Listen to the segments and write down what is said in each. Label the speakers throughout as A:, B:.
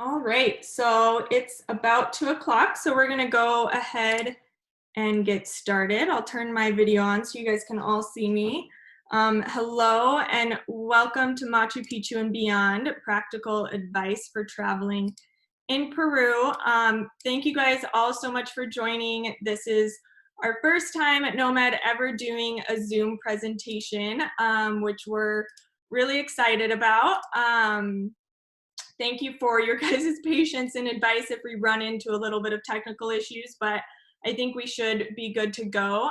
A: All right, so it's about 2 o'clock, so we're gonna go ahead and get started. I'll turn my video on so you guys can all see me. Hello and welcome to Machu Picchu and Beyond, practical advice for traveling in Peru. Thank you guys all so much for joining. This is our first time at Nomad ever doing a Zoom presentation, which we're really excited about. Thank you for your guys' patience and advice if we run into a little bit of technical issues, but I think we should be good to go.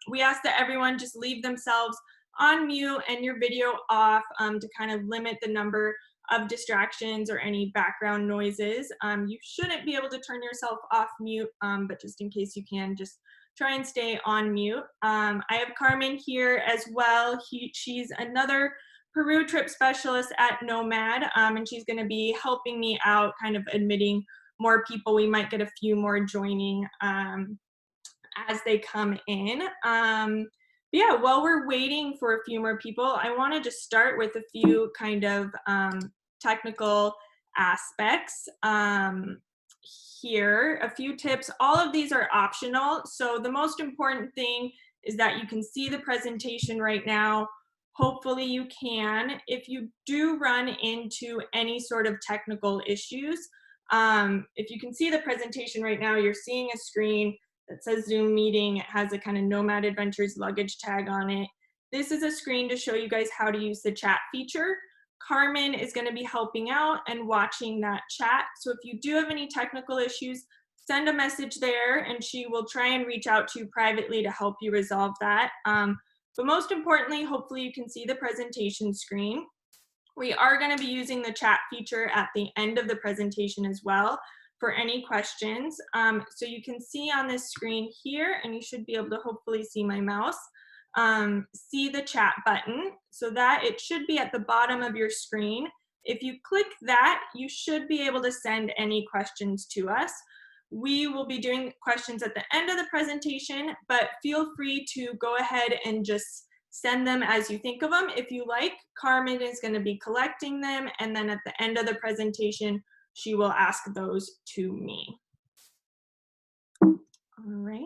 A: We ask that everyone just leave themselves on mute and your video off to kind of limit the number of distractions or any background noises. You shouldn't be able to turn yourself off mute, but just in case you can, just try and stay on mute. I have Carmen here as well. She's another Peru trip specialist at Nomad, and she's going to be helping me out, kind of admitting more people. We might get a few more joining as they come in. Yeah, while we're waiting for a few more people, I want to just start with a few kind of technical aspects here. A few tips. All of these are optional. So the most important thing is that you can see the presentation right now. Hopefully you can. If you do run into any sort of technical issues, if you can see the presentation right now, you're seeing a screen that says Zoom meeting. It has a kind of Nomad Adventures luggage tag on it. This is a screen to show you guys how to use the chat feature. Carmen is going to be helping out and watching that chat. So if you do have any technical issues, send a message there and she will try and reach out to you privately to help you resolve that. But most importantly, hopefully you can see the presentation screen. We are going to be using the chat feature at the end of the presentation as well for any questions. So you can see on this screen here, and you should be able to hopefully see my mouse, see the chat button. So that it should be at the bottom of your screen. If you click that, you should be able to send any questions to us. We will be doing questions at the end of the presentation, but feel free to go ahead and just send them as you think of them. If you like, Carmen is going to be collecting them, and then at the end of the presentation, she will ask those to me. All right.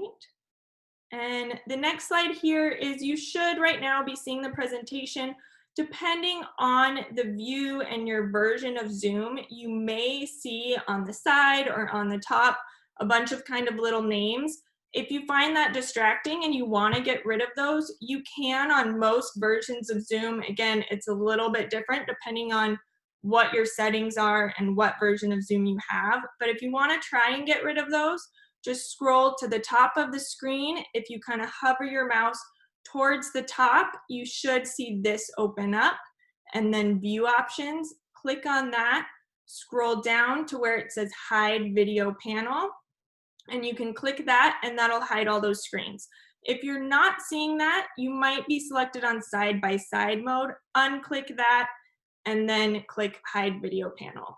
A: And the next slide here is you should right now be seeing the presentation. Depending on the view and your version of Zoom, you may see on the side or on the top a bunch of kind of little names. If you find that distracting and you want to get rid of those, you can on most versions of Zoom. Again, it's a little bit different depending on what your settings are and what version of Zoom you have. But if you want to try and get rid of those, just scroll to the top of the screen. If you kind of hover your mouse towards the top, you should see this open up, and then view options. Click on that, scroll down to where it says hide video panel, and you can click that and that'll hide all those screens. If you're not seeing that, you might be selected on side-by-side mode. Unclick that and then click hide video panel.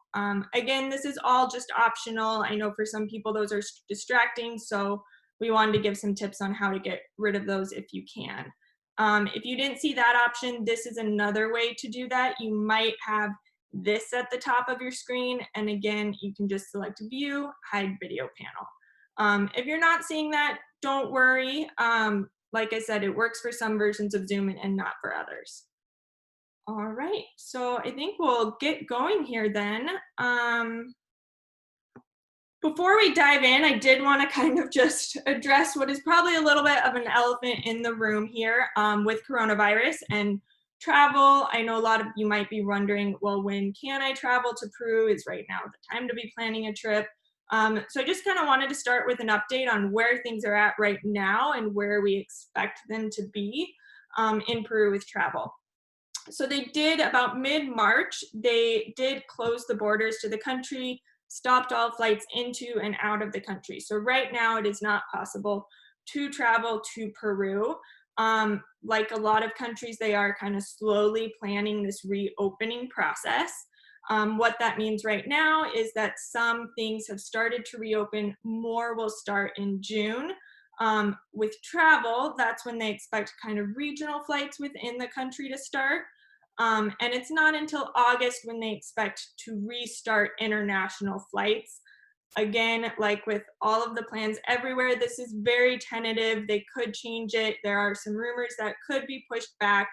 A: Again, this is all just optional. I know for some people those are distracting, so we wanted to give some tips on how to get rid of those if you can. If you didn't see that option, this is another way to do that. You might have this at the top of your screen, and again, you can just select view, hide video panel. If you're not seeing that, don't worry. Like I said, it works for some versions of Zoom and not for others. All right, so I think we'll get going here then. Before we dive in, I did want to kind of just address what is probably a little bit of an elephant in the room here with coronavirus and travel. I know a lot of you might be wondering, well, when can I travel to Peru? Is right now the time to be planning a trip? So I just kind of wanted to start with an update on where things are at right now and where we expect them to be in Peru with travel. So they did about mid-March, they did close the borders to the country, stopped all flights into and out of the country. So right now it is not possible to travel to Peru. Like a lot of countries, they are kind of slowly planning this reopening process. What that means right now is that some things have started to reopen, more will start in June. With travel, that's when they expect kind of regional flights within the country to start. And it's not until August when they expect to restart international flights. Again, like with all of the plans everywhere, this is very tentative. They could change it. There are some rumors that could be pushed back.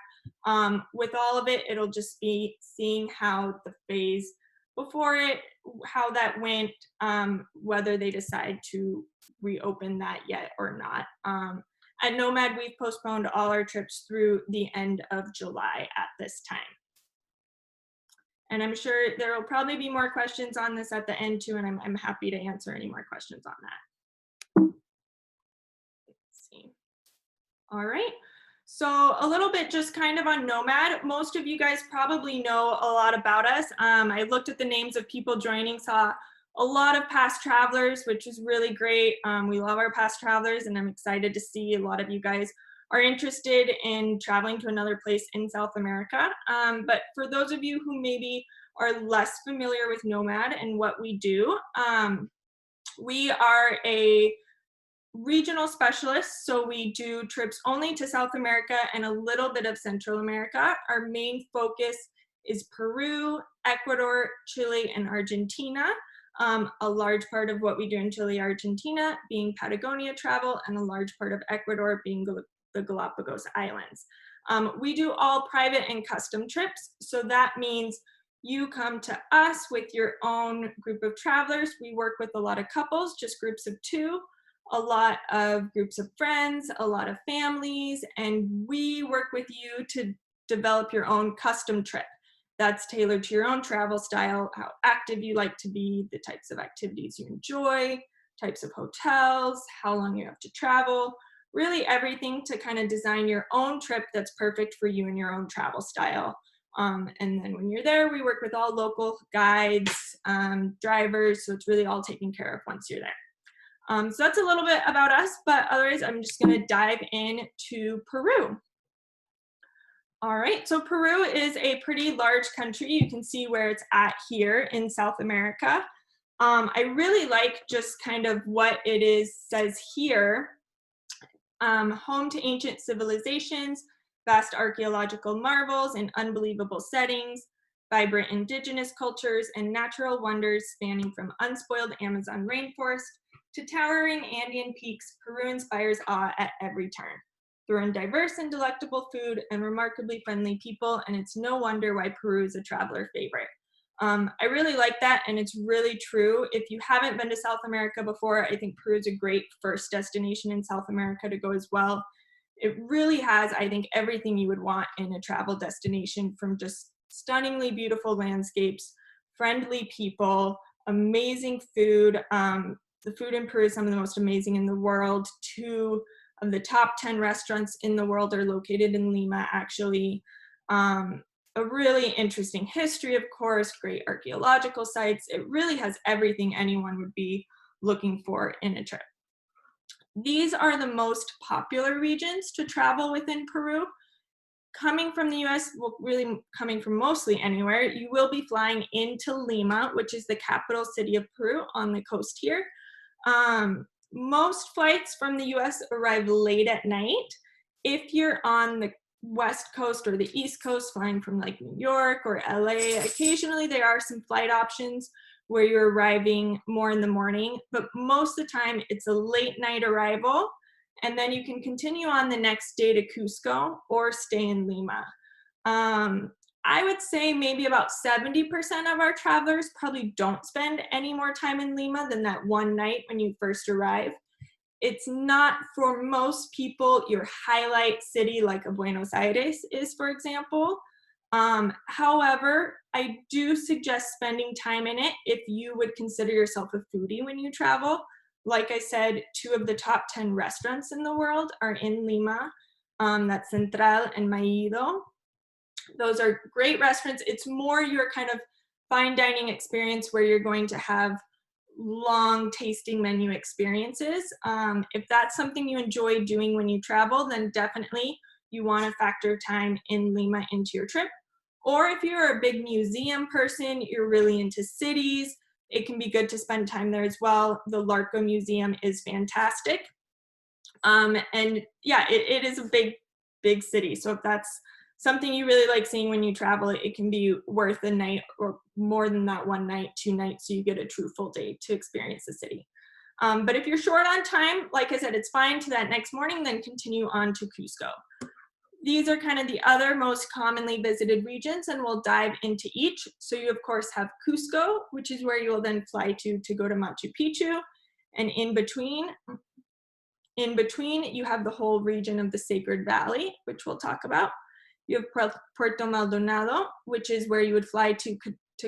A: With all of it, it'll just be seeing how the phase before it, how that went, whether they decide to reopen that yet or not. At Nomad, we've postponed all our trips through the end of July at this time. And I'm sure there will probably be more questions on this at the end too, and I'm happy to answer any more questions on that. Let's see. All right. So a little bit just kind of on Nomad. Most of you guys probably know a lot about us. I looked at the names of people joining, saw a lot of past travelers, which is really great. We love our past travelers, and I'm excited to see a lot of you guys are interested in traveling to another place in South America. But for those of you who maybe are less familiar with Nomad and what we do, we are a regional specialists, so we do trips only to South America and a little bit of Central America. Our main focus is Peru, Ecuador, Chile, and Argentina. A large part of what we do in Chile, Argentina being Patagonia travel, and a large part of Ecuador being the Galapagos Islands. We do all private and custom trips, so that means you come to us with your own group of travelers. We work with a lot of couples, just groups of 2, a lot of groups of friends, a lot of families, and we work with you to develop your own custom trip that's tailored to your own travel style, how active you like to be, the types of activities you enjoy, types of hotels, how long you have to travel, really everything to kind of design your own trip that's perfect for you and your own travel style. And then when you're there, we work with all local guides, drivers, so it's really all taken care of once you're there. So that's a little bit about us, but otherwise I'm just gonna dive into Peru. All right, so Peru is a pretty large country. You can see where it's at here in South America. I really like just kind of what it is, says here, home to ancient civilizations, vast archaeological marvels and unbelievable settings, vibrant indigenous cultures and natural wonders spanning from unspoiled Amazon rainforest to towering Andean peaks. Peru inspires awe at every turn. Through in diverse and delectable food and remarkably friendly people, and it's no wonder why Peru is a traveler favorite. I really like that, and it's really true. If you haven't been to South America before, I think Peru is a great first destination in South America to go as well. It really has, I think, everything you would want in a travel destination, from just stunningly beautiful landscapes, friendly people, amazing food. The food in Peru is some of the most amazing in the world. 2 of the top 10 restaurants in the world are located in Lima, actually. A really interesting history, of course, great archaeological sites. It really has everything anyone would be looking for in a trip. These are the most popular regions to travel within Peru. Coming from the US, well, really coming from mostly anywhere, you will be flying into Lima, which is the capital city of Peru on the coast here. Most flights from the US arrive late at night. If you're on the West Coast or the East Coast, flying from like New York or LA, occasionally there are some flight options where you're arriving more in the morning, but most of the time it's a late night arrival, and then you can continue on the next day to Cusco or stay in Lima. I would say maybe about 70% of our travelers probably don't spend any more time in Lima than that one night when you first arrive. It's not, for most people, your highlight city like a Buenos Aires is, for example. However, I do suggest spending time in it if you would consider yourself a foodie when you travel. Like I said, 2 of the top 10 restaurants in the world are in Lima. That's Central and Maído. Those are great restaurants. It's more your kind of fine dining experience where you're going to have long tasting menu experiences. If that's something you enjoy doing when you travel, then definitely you want to factor time in Lima into your trip. Or if you're a big museum person, you're really into cities, it can be good to spend time there as well. The Larco Museum is fantastic. And yeah, it is a big city. So if that's something you really like seeing when you travel, it can be worth a night or more than that, 1 night, 2 nights, so you get a true full day to experience the city. But if you're short on time, like I said, it's fine to that next morning, then continue on to Cusco. These are kind of the other most commonly visited regions, and we'll dive into each. So you of course have Cusco, which is where you'll then fly to go to Machu Picchu. And in between you have the whole region of the Sacred Valley, which we'll talk about. You have Puerto Maldonado, which is where you would fly to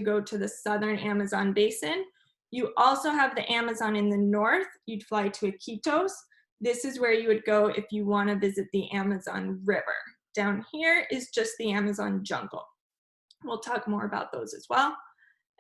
A: go to the southern Amazon basin. You also have the Amazon in the north. You'd fly to Iquitos. This is where you would go if you want to visit the Amazon River. Down here is just the Amazon jungle. We'll talk more about those as well.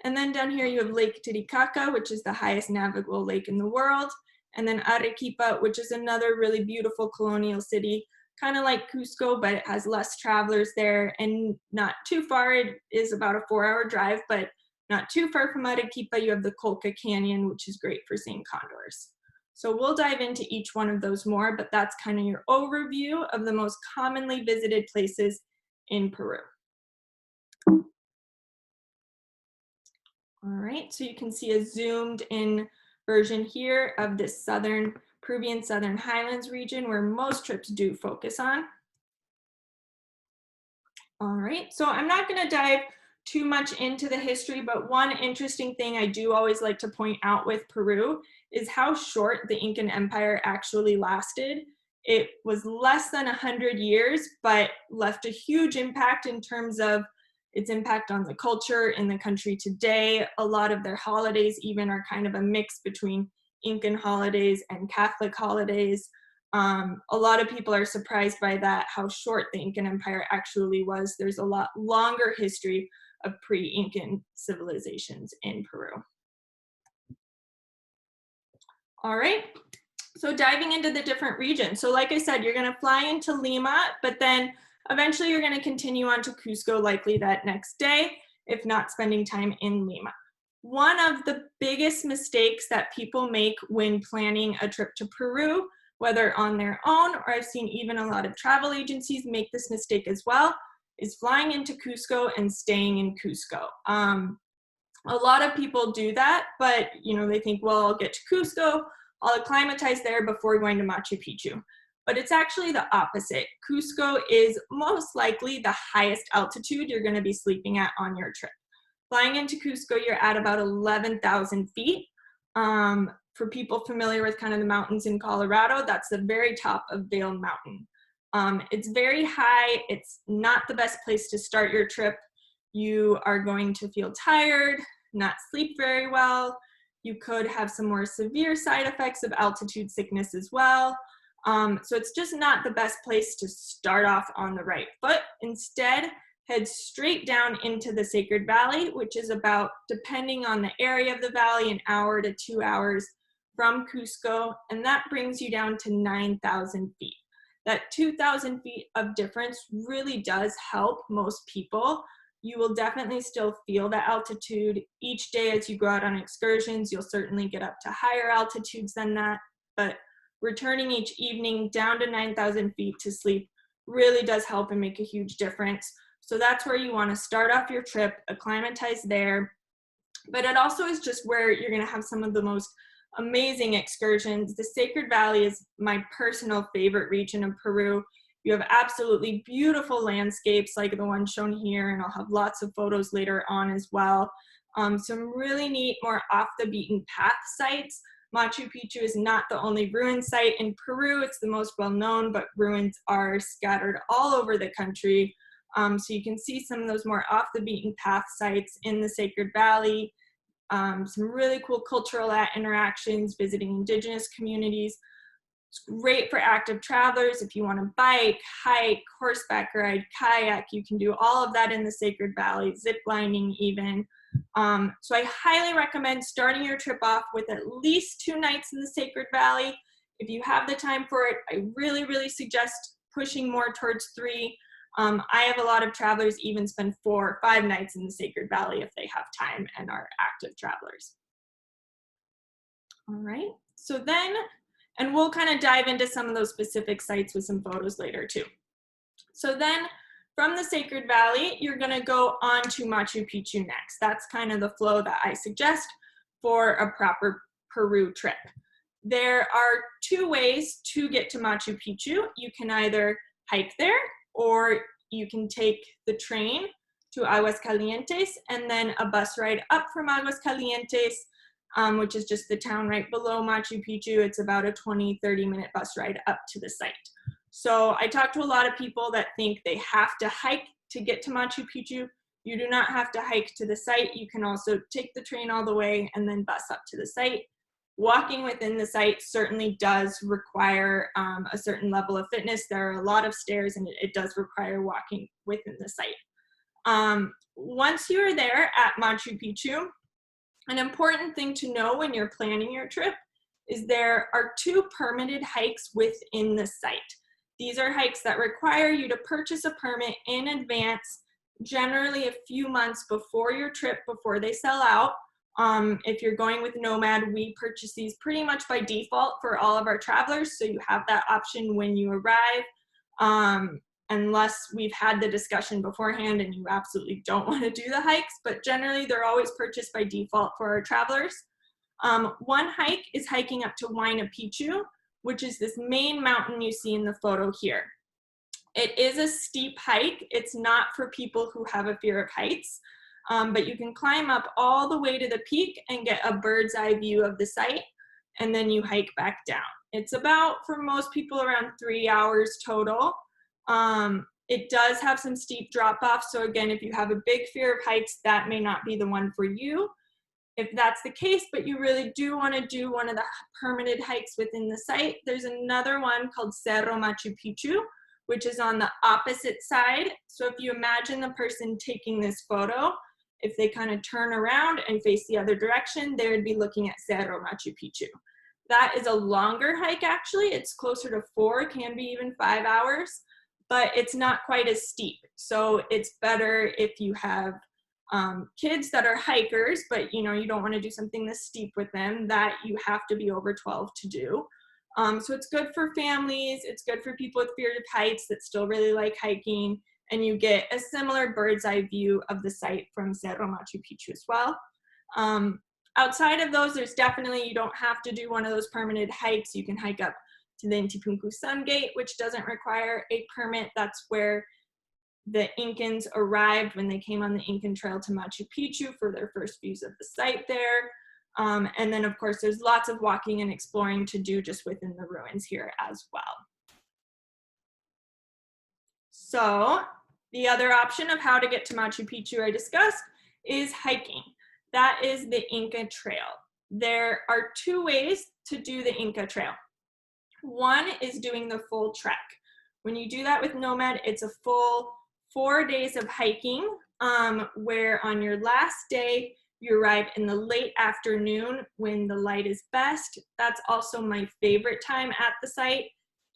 A: And then down here you have Lake Titicaca, which is the highest navigable lake in the world. And then Arequipa, which is another really beautiful colonial city, kind of like Cusco, but it has less travelers there and not too far. It is about a 4-hour drive, but not too far from Arequipa, you have the Colca Canyon, which is great for seeing condors. So we'll dive into each one of those more, but that's kind of your overview of the most commonly visited places in Peru. All right, so you can see a zoomed in version here of this Peruvian Southern Highlands region where most trips do focus on. All right, so I'm not going to dive too much into the history, but one interesting thing I do always like to point out with Peru is how short the Incan Empire actually lasted. It was less than 100 years, but left a huge impact in terms of its impact on the culture in the country today. A lot of their holidays even are kind of a mix between Incan holidays and Catholic holidays. A lot of people are surprised by that, how short the Incan Empire actually was. There's a lot longer history of pre-Incan civilizations in Peru. All right, so diving into the different regions. So like I said, you're gonna fly into Lima, but then eventually you're gonna continue on to Cusco, likely that next day, if not spending time in Lima. One of the biggest mistakes that people make when planning a trip to Peru, whether on their own, or I've seen even a lot of travel agencies make this mistake as well, is flying into Cusco and staying in Cusco. A lot of people do that, but they think, well, I'll get to Cusco, I'll acclimatize there before going to Machu Picchu. But it's actually the opposite. Cusco is most likely the highest altitude you're going to be sleeping at on your trip. Flying into Cusco, you're at about 11,000 feet. For people familiar with kind of the mountains in Colorado, that's the very top of Vail Mountain. It's very high. It's not the best place to start your trip. You are going to feel tired, not sleep very well. You could have some more severe side effects of altitude sickness as well. So it's just not the best place to start off on the right foot. Instead, head straight down into the Sacred Valley, which is about, depending on the area of the valley, an hour to 2 hours from Cusco, and that brings you down to 9,000 feet. That 2,000 feet of difference really does help most people. You will definitely still feel the altitude. Each day as you go out on excursions, you'll certainly get up to higher altitudes than that, but returning each evening down to 9,000 feet to sleep really does help and make a huge difference. So that's where you want to start off your trip, acclimatize there. But it also is just where you're going to have some of the most amazing excursions. The Sacred Valley is my personal favorite region of Peru. You have absolutely beautiful landscapes like the one shown here, and I'll have lots of photos later on as well. Some really neat, more off the beaten path sites. Machu Picchu is not the only ruin site in Peru. It's the most well known, but ruins are scattered all over the country. So you can see some of those more off the beaten path sites in the Sacred Valley. Some really cool cultural interactions, visiting indigenous communities. It's great for active travelers. If you want to bike, hike, horseback ride, kayak, you can do all of that in the Sacred Valley, zip lining even. So I highly recommend starting your trip off with at least 2 nights in the Sacred Valley. If you have the time for it, I really, really suggest pushing more towards 3. I have a lot of travelers even spend 4 or 5 nights in the Sacred Valley if they have time and are active travelers. All right, so then, and we'll kind of dive into some of those specific sites with some photos later too. So then from the Sacred Valley, you're gonna go on to Machu Picchu next. That's kind of the flow that I suggest for a proper Peru trip. There are two ways to get to Machu Picchu. You can either hike there, or you can take the train to Aguascalientes and then a bus ride up from Aguascalientes, which is just the town right below Machu Picchu. It's about a 20-30 minute bus ride up to the site. So I talked to a lot of people that think they have to hike to get to Machu Picchu. You do not have to hike to the site. You can also take the train all the way and then bus up to the site. Walking within the site certainly does require a certain level of fitness. There are a lot of stairs, and it does require walking within the site. Once you are there at Machu Picchu, an important thing to know when you're planning your trip is there are 2 permitted hikes within the site. These are hikes that require you to purchase a permit in advance, generally a few months before your trip, before they sell out. If you're going with Nomad, we purchase these pretty much by default for all of our travelers, so you have that option when you arrive, unless we've had the discussion beforehand and you absolutely don't want to do the hikes, but generally they're always purchased by default for our travelers. One hike is hiking up to Huayna Picchu, which is this main mountain you see in the photo here. It is a steep hike. It's not for people who have a fear of heights. But you can climb up all the way to the peak and get a bird's eye view of the site, and then you hike back down. It's about, for most people, around 3 hours total. It does have some steep drop-offs, so again, if you have a big fear of heights, that may not be the one for you. If that's the case, but you really do want to do one of the permitted hikes within the site, there's another one called Cerro Machu Picchu, which is on the opposite side. So if you imagine the person taking this photo, if they kind of turn around and face the other direction, they would be looking at Cerro Machu Picchu. That is a longer hike, actually. It's closer to 4, can be even 5 hours, but it's not quite as steep. So it's better if you have kids that are hikers, but you don't want to do something this steep with them, that you have to be over 12 to do. So it's good for families. It's good for people with fear of heights that still really like hiking. And you get a similar bird's eye view of the site from Cerro Machu Picchu as well. Outside of those, there's definitely, you don't have to do one of those permitted hikes. You can hike up to the Intipunku Sun Gate, which doesn't require a permit. That's where the Incans arrived when they came on the Incan Trail to Machu Picchu for their first views of the site there. And then, of course, there's lots of walking and exploring to do just within the ruins here as well. So the other option of how to get to Machu Picchu I discussed is hiking. That is the Inca Trail. There are 2 ways to do the Inca Trail. One is doing the full trek. When you do that with Nomad, it's a full 4 days of hiking, where on your last day, you arrive in the late afternoon when the light is best. That's also my favorite time at the site.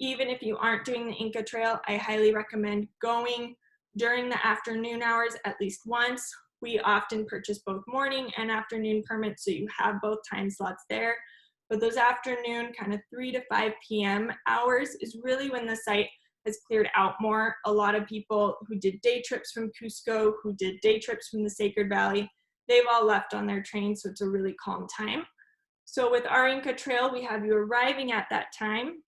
A: Even if you aren't doing the Inca Trail, I highly recommend going during the afternoon hours at least once. We often purchase both morning and afternoon permits, so you have both time slots there. But those afternoon, kind of 3 to 5 p.m. hours is really when the site has cleared out more. A lot of people who did day trips from Cusco, who did day trips from the Sacred Valley, they've all left on their train, so it's a really calm time. So with our Inca Trail, we have you arriving at that time.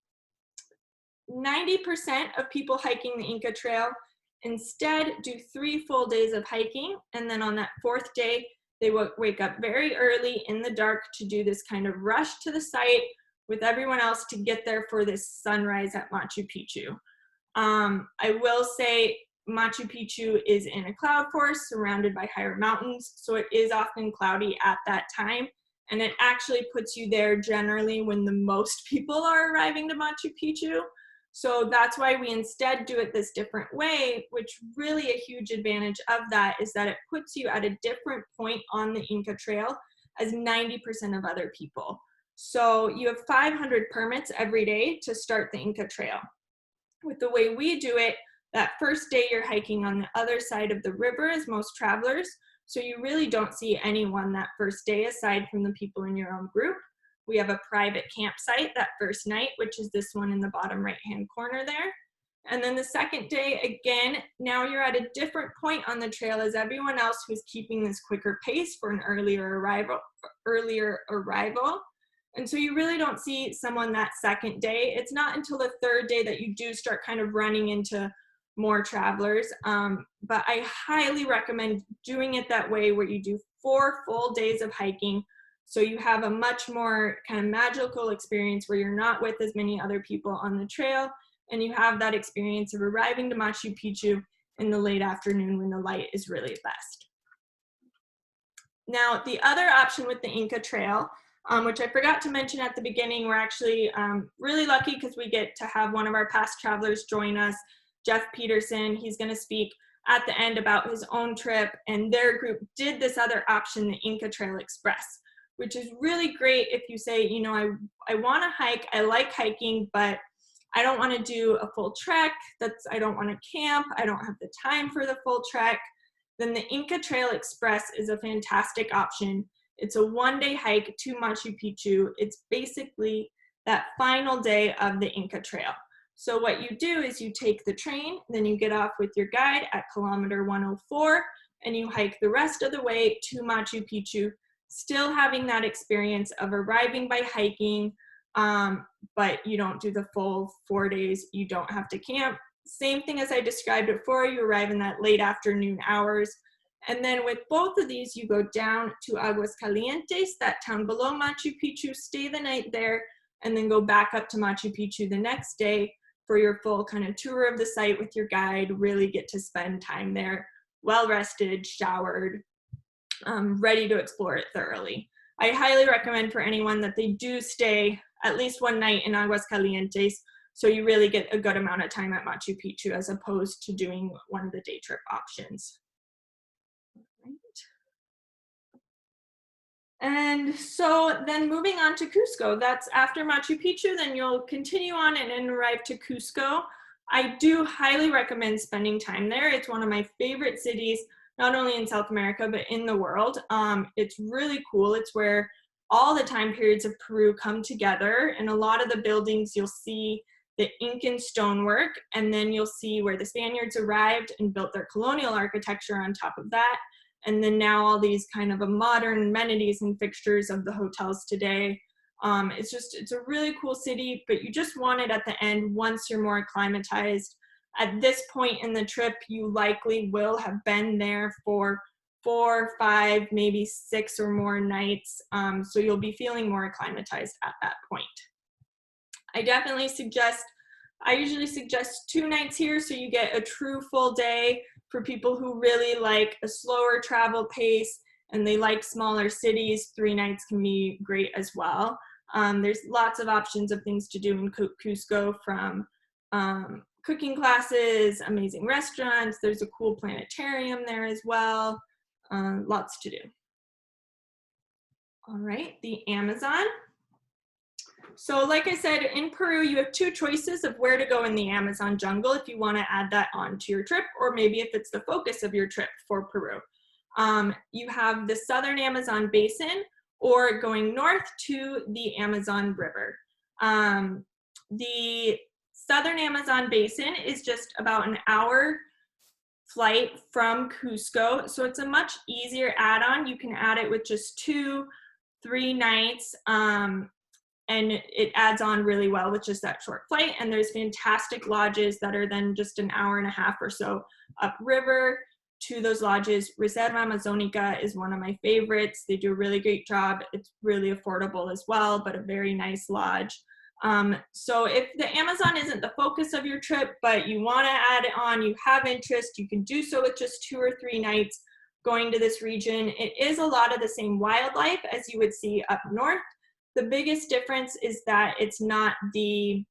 A: 90% of people hiking the Inca Trail instead do 3 full days of hiking, and then on that 4th day, they wake up very early in the dark to do this kind of rush to the site with everyone else to get there for this sunrise at Machu Picchu. I will say Machu Picchu is in a cloud forest surrounded by higher mountains, so it is often cloudy at that time, and it actually puts you there generally when the most people are arriving to Machu Picchu. So that's why we instead do it this different way, which really a huge advantage of that is that it puts you at a different point on the Inca Trail as 90% of other people. So you have 500 permits every day to start the Inca Trail. With the way we do it, that first day you're hiking on the other side of the river as most travelers, so you really don't see anyone that first day aside from the people in your own group. We have a private campsite that first night, which is this one in the bottom right-hand corner there. And then the second day, again, now you're at a different point on the trail as everyone else who's keeping this quicker pace for an earlier arrival. And so you really don't see someone that second day. It's not until the third day that you do start kind of running into more travelers. But I highly recommend doing it that way, where you do 4 full days of hiking. So you have a much more kind of magical experience where you're not with as many other people on the trail, and you have that experience of arriving to Machu Picchu in the late afternoon when the light is really best. Now, the other option with the Inca Trail, which I forgot to mention at the beginning, we're actually really lucky because we get to have one of our past travelers join us, Jeff Peterson. He's going to speak at the end about his own trip, and their group did this other option, the Inca Trail Express, which is really great if you say, you know, I want to hike, I like hiking, but I don't want to do a full trek. I don't want to camp. I don't have the time for the full trek. Then the Inca Trail Express is a fantastic option. It's a 1-day hike to Machu Picchu. It's basically that final day of the Inca Trail. So what you do is you take the train, then you get off with your guide at kilometer 104, and you hike the rest of the way to Machu Picchu, still having that experience of arriving by hiking, but you don't do the full 4 days. You don't have to camp. Same thing as I described before, you arrive in that late afternoon hours. And then with both of these, you go down to Aguascalientes, that town below Machu Picchu, stay the night there, and then go back up to Machu Picchu the next day for your full kind of tour of the site with your guide, really get to spend time there, well rested, showered, ready to explore it thoroughly. I highly recommend for anyone that they do stay at least one night in Aguascalientes, so you really get a good amount of time at Machu Picchu as opposed to doing one of the day trip options. And so then moving on to Cusco, that's after Machu Picchu, then you'll continue on and then arrive to Cusco. I do highly recommend spending time there. It's one of my favorite cities, not only in South America, but in the world. It's really cool. It's where all the time periods of Peru come together, and a lot of the buildings you'll see the Incan stonework, and then you'll see where the Spaniards arrived and built their colonial architecture on top of that. And then now all these kind of modern amenities and fixtures of the hotels today. It's a really cool city, but you just want it at the end once you're more acclimatized. At this point in the trip, you likely will have been there for 4, 5, maybe 6 or more nights. So you'll be feeling more acclimatized at that point. I usually suggest 2 nights here, so you get a true full day. For people who really like a slower travel pace and they like smaller cities, 3 nights can be great as well. There's lots of options of things to do in Cusco, from cooking classes, amazing restaurants. There's a cool planetarium there as well. Lots to do. All right, the Amazon. So like I said, in Peru, you have 2 choices of where to go in the Amazon jungle if you want to add that onto your trip, or maybe if it's the focus of your trip for Peru. You have the Southern Amazon Basin, or going north to the Amazon River. The Southern Amazon Basin is just about an hour flight from Cusco, so it's a much easier add-on. You can add it with just 2, 3 nights, and it adds on really well with just that short flight. And there's fantastic lodges that are then just an hour and a half or so upriver to those lodges. Reserva Amazonica is one of my favorites. They do a really great job. It's really affordable as well, but a very nice lodge. So if the Amazon isn't the focus of your trip, but you want to add it on, you have interest, you can do so with just 2 or 3 nights going to this region. It is a lot of the same wildlife as you would see up north. The biggest difference is that it's not the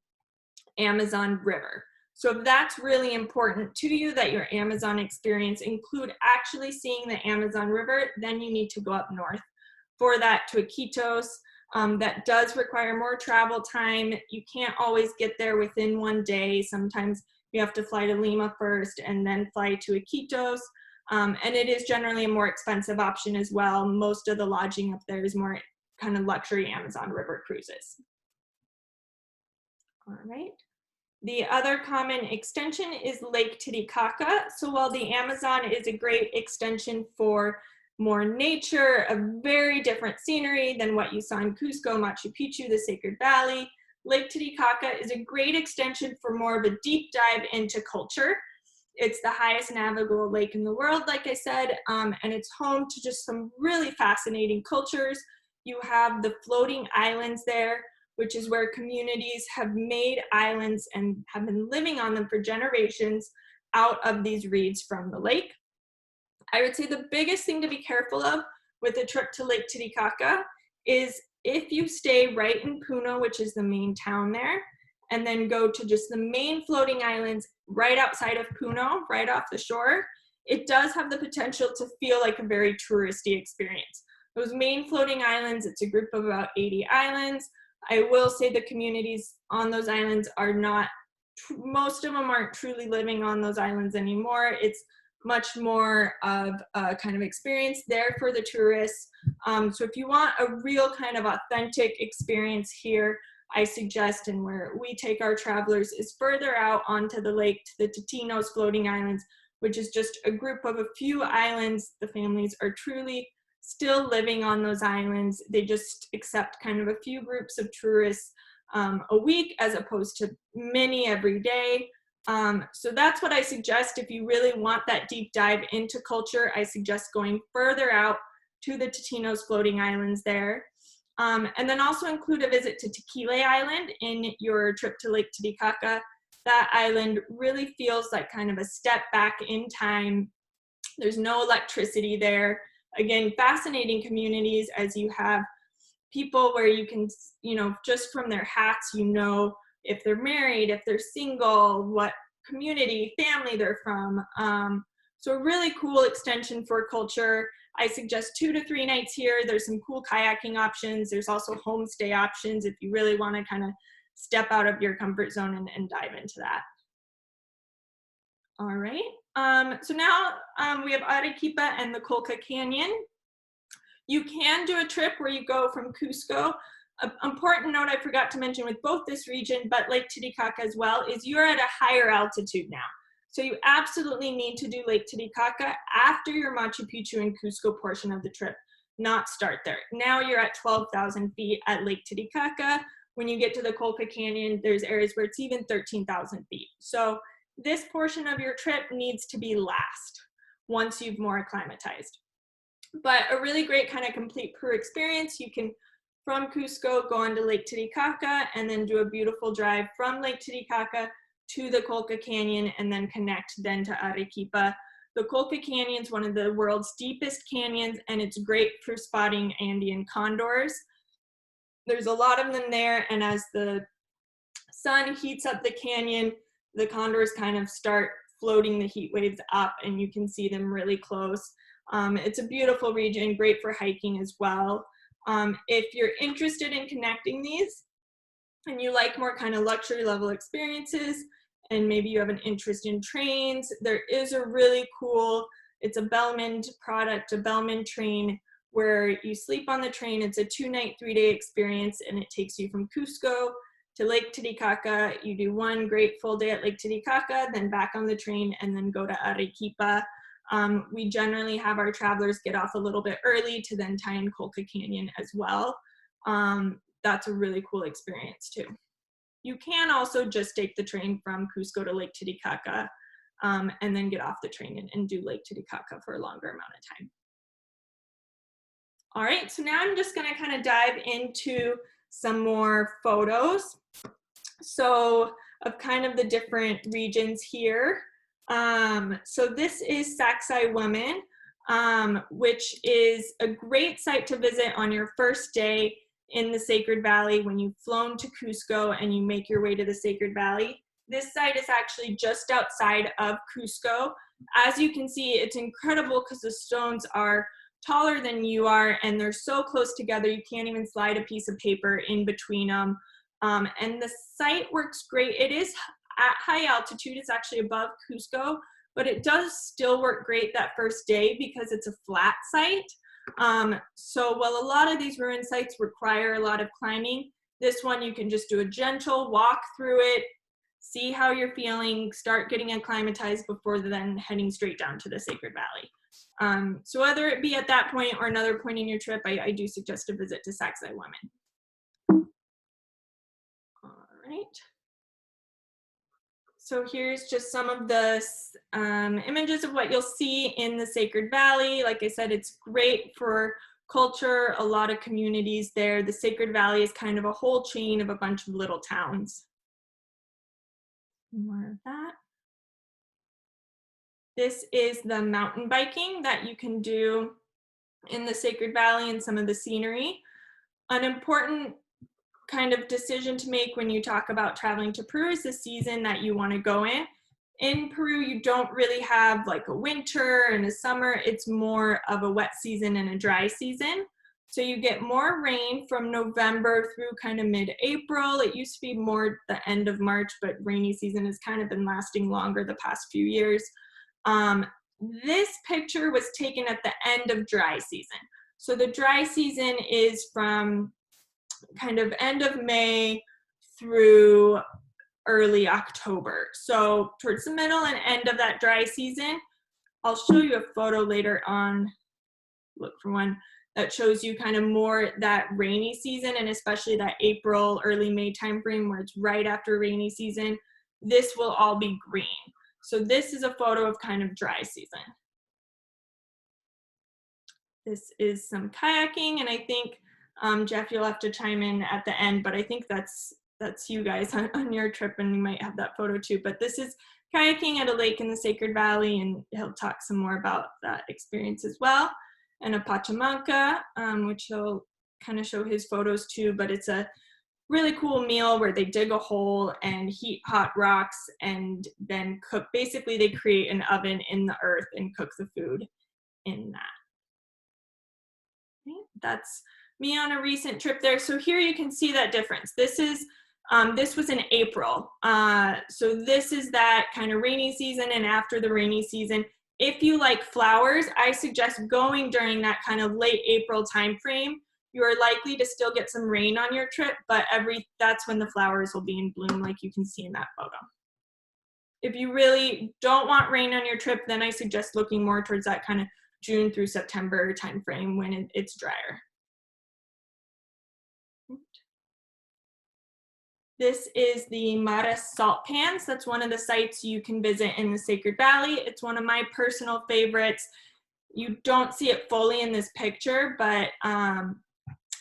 A: Amazon River. So if that's really important to you, that your Amazon experience include actually seeing the Amazon River, then you need to go up north. For that, to Iquitos, that does require more travel time. You can't always get there within 1 day. Sometimes you have to fly to Lima first and then fly to Iquitos. And it is generally a more expensive option as well. Most of the lodging up there is more kind of luxury Amazon River cruises. All right. The other common extension is Lake Titicaca. So while the Amazon is a great extension for more nature, a very different scenery than what you saw in Cusco, Machu Picchu, the Sacred Valley, Lake Titicaca is a great extension for more of a deep dive into culture. It's the highest navigable lake in the world, like I said, and it's home to just some really fascinating cultures. You have the floating islands there, which is where communities have made islands and have been living on them for generations out of these reeds from the lake. I would say the biggest thing to be careful of with a trip to Lake Titicaca is if you stay right in Puno, which is the main town there, and then go to just the main floating islands right outside of Puno, right off the shore, it does have the potential to feel like a very touristy experience. Those main floating islands, it's a group of about 80 islands. I will say the communities on those islands are not, most of them aren't truly living on those islands anymore. It's much more of a kind of experience there for the tourists. So if you want a real kind of authentic experience here, I suggest, and where we take our travelers, is further out onto the lake to the Totino's floating islands, which is just a group of a few islands. The families are truly still living on those islands. They just accept kind of a few groups of tourists a week as opposed to many every day. So that's what I suggest. If you really want that deep dive into culture, I suggest going further out to the Totino's floating islands there. And then also include a visit to Tequila Island in your trip to Lake Titicaca. That island really feels like kind of a step back in time. There's no electricity there. Again, fascinating communities, as you have people where you can, you know, just from their hats, you know, if they're married, if they're single, what community, family they're from. So a really cool extension for culture. I suggest 2 to 3 nights here. There's some cool kayaking options. There's also homestay options if you really want to kind of step out of your comfort zone and dive into that. All right. So now we have Arequipa and the Colca Canyon. You can do a trip where you go from Cusco. An important note I forgot to mention with both this region, but Lake Titicaca as well, is you're at a higher altitude now. So you absolutely need to do Lake Titicaca after your Machu Picchu and Cusco portion of the trip, not start there. Now you're at 12,000 feet at Lake Titicaca. When you get to the Colca Canyon, there's areas where it's even 13,000 feet. So this portion of your trip needs to be last once you've more acclimatized. But a really great kind of complete Peru experience. You can, from Cusco, go on to Lake Titicaca and then do a beautiful drive from Lake Titicaca to the Colca Canyon and then connect then to Arequipa. The Colca Canyon is one of the world's deepest canyons, and it's great for spotting Andean condors. There's a lot of them there, and as the sun heats up the canyon, the condors kind of start floating the heat waves up, and you can see them really close. It's a beautiful region, great for hiking as well. If you're interested in connecting these and you like more kind of luxury level experiences, and maybe you have an interest in trains, there is a really cool, it's a Bellman product, a Bellman train, where you sleep on the train. It's a 2-night, 3-day experience, and it takes you from Cusco to Lake Titicaca. You do one great full day at Lake Titicaca, then back on the train, and then go to Arequipa. We generally have our travelers get off a little bit early to then tie in Colca Canyon as well. That's a really cool experience too. You can also just take the train from Cusco to Lake Titicaca and then get off the train and do Lake Titicaca for a longer amount of time. All right, so now I'm just gonna kind of dive into some more photos. So of kind of the different regions here. So this is Sacsayhuaman, which is a great site to visit on your first day in the Sacred Valley when you've flown to Cusco and you make your way to the Sacred Valley. This site is actually just outside of Cusco. As you can see, it's incredible because the stones are taller than you are and they're so close together you can't even slide a piece of paper in between them. And the site works great. It is at high altitude, it's actually above Cusco, but it does still work great that first day because it's a flat site. So while a lot of these ruin sites require a lot of climbing, this one you can just do a gentle walk through it, see how you're feeling, start getting acclimatized before then heading straight down to the Sacred Valley. So whether it be at that point or another point in your trip, I do suggest a visit to Sacsay Women. All right. So here's just some of the images of what you'll see in the Sacred Valley. Like I said, it's great for culture, a lot of communities there. The Sacred Valley is kind of a whole chain of a bunch of little towns. More of that. This is the mountain biking that you can do in the Sacred Valley and some of the scenery. An important kind of decision to make when you talk about traveling to Peru is the season that you want to go in. In Peru, you don't really have like a winter and a summer. It's more of a wet season and a dry season. So you get more rain from November through kind of mid-April. It used to be more the end of March, but rainy season has kind of been lasting longer the past few years. This picture was taken at the end of dry season. So the dry season is from kind of end of May through early October. So towards the middle and end of that dry season, I'll show you a photo later on, look for one, that shows you kind of more that rainy season, and especially that April, early May timeframe where it's right after rainy season. This will all be green. So this is a photo of kind of dry season. This is some kayaking, and I think, Jeff, you'll have to chime in at the end, but I think that's you guys on your trip, and you might have that photo too. But this is kayaking at a lake in the Sacred Valley, and he'll talk some more about that experience as well. And a pachamanca, which he'll kind of show his photos too, but it's a really cool meal where they dig a hole and heat hot rocks and then cook. Basically, they create an oven in the earth and cook the food in that. Okay, that's me on a recent trip there. So here you can see that difference. This was in April. So this is that kind of rainy season and after the rainy season. If you like flowers, I suggest going during that kind of late April time frame. You are likely to still get some rain on your trip, but that's when the flowers will be in bloom, like you can see in that photo. If you really don't want rain on your trip, then I suggest looking more towards that kind of June through September timeframe when it's drier. This is the Maras salt pans. That's one of the sites you can visit in the Sacred Valley. It's one of my personal favorites. You don't see it fully in this picture, but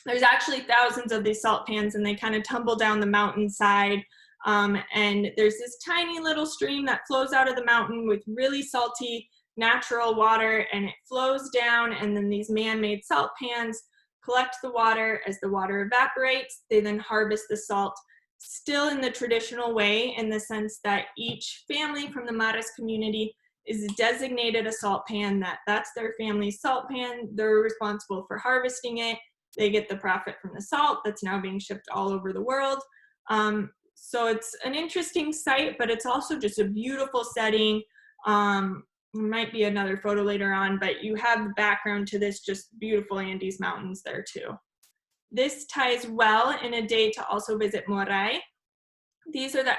A: there's actually thousands of these salt pans, and they kind of tumble down the mountainside. And there's this tiny little stream that flows out of the mountain with really salty natural water, and it flows down, and then these man-made salt pans collect the water. As the water evaporates, they then harvest the salt, still in the traditional way, in the sense that each family from the Maras community is designated a salt pan. That's their family's salt pan. They're responsible for harvesting it. They get the profit from the salt that's now being shipped all over the world. So it's an interesting site, but it's also just a beautiful setting. There might be another photo later on, but you have the background to this just beautiful Andes Mountains there too. This ties well in a day to also visit Moray. These are the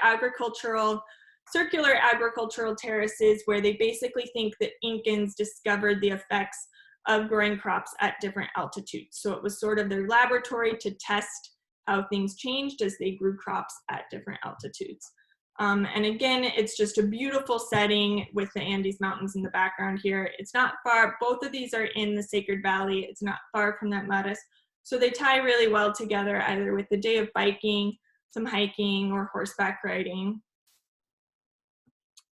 A: circular agricultural terraces where they basically think that Incans discovered the effects of growing crops at different altitudes. So it was sort of their laboratory to test how things changed as they grew crops at different altitudes. And again, it's just a beautiful setting with the Andes Mountains in the background here. It's not far, both of these are in the Sacred Valley. It's not far from that Maras. So they tie really well together, either with the day of biking, some hiking, or horseback riding.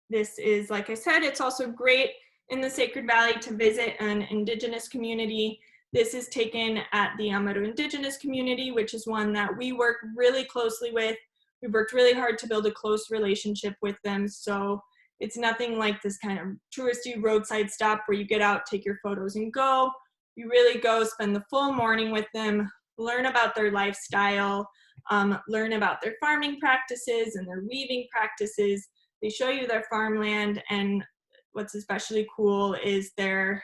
A: This is, like I said, it's also great in the Sacred Valley to visit an indigenous community. This is taken at the Amaru Indigenous Community, which is one that we work really closely with. We've worked really hard to build a close relationship with them. So it's nothing like this kind of touristy roadside stop where you get out, take your photos and go. You really go spend the full morning with them, learn about their lifestyle, learn about their farming practices and their weaving practices. They show you their farmland, and what's especially cool is here,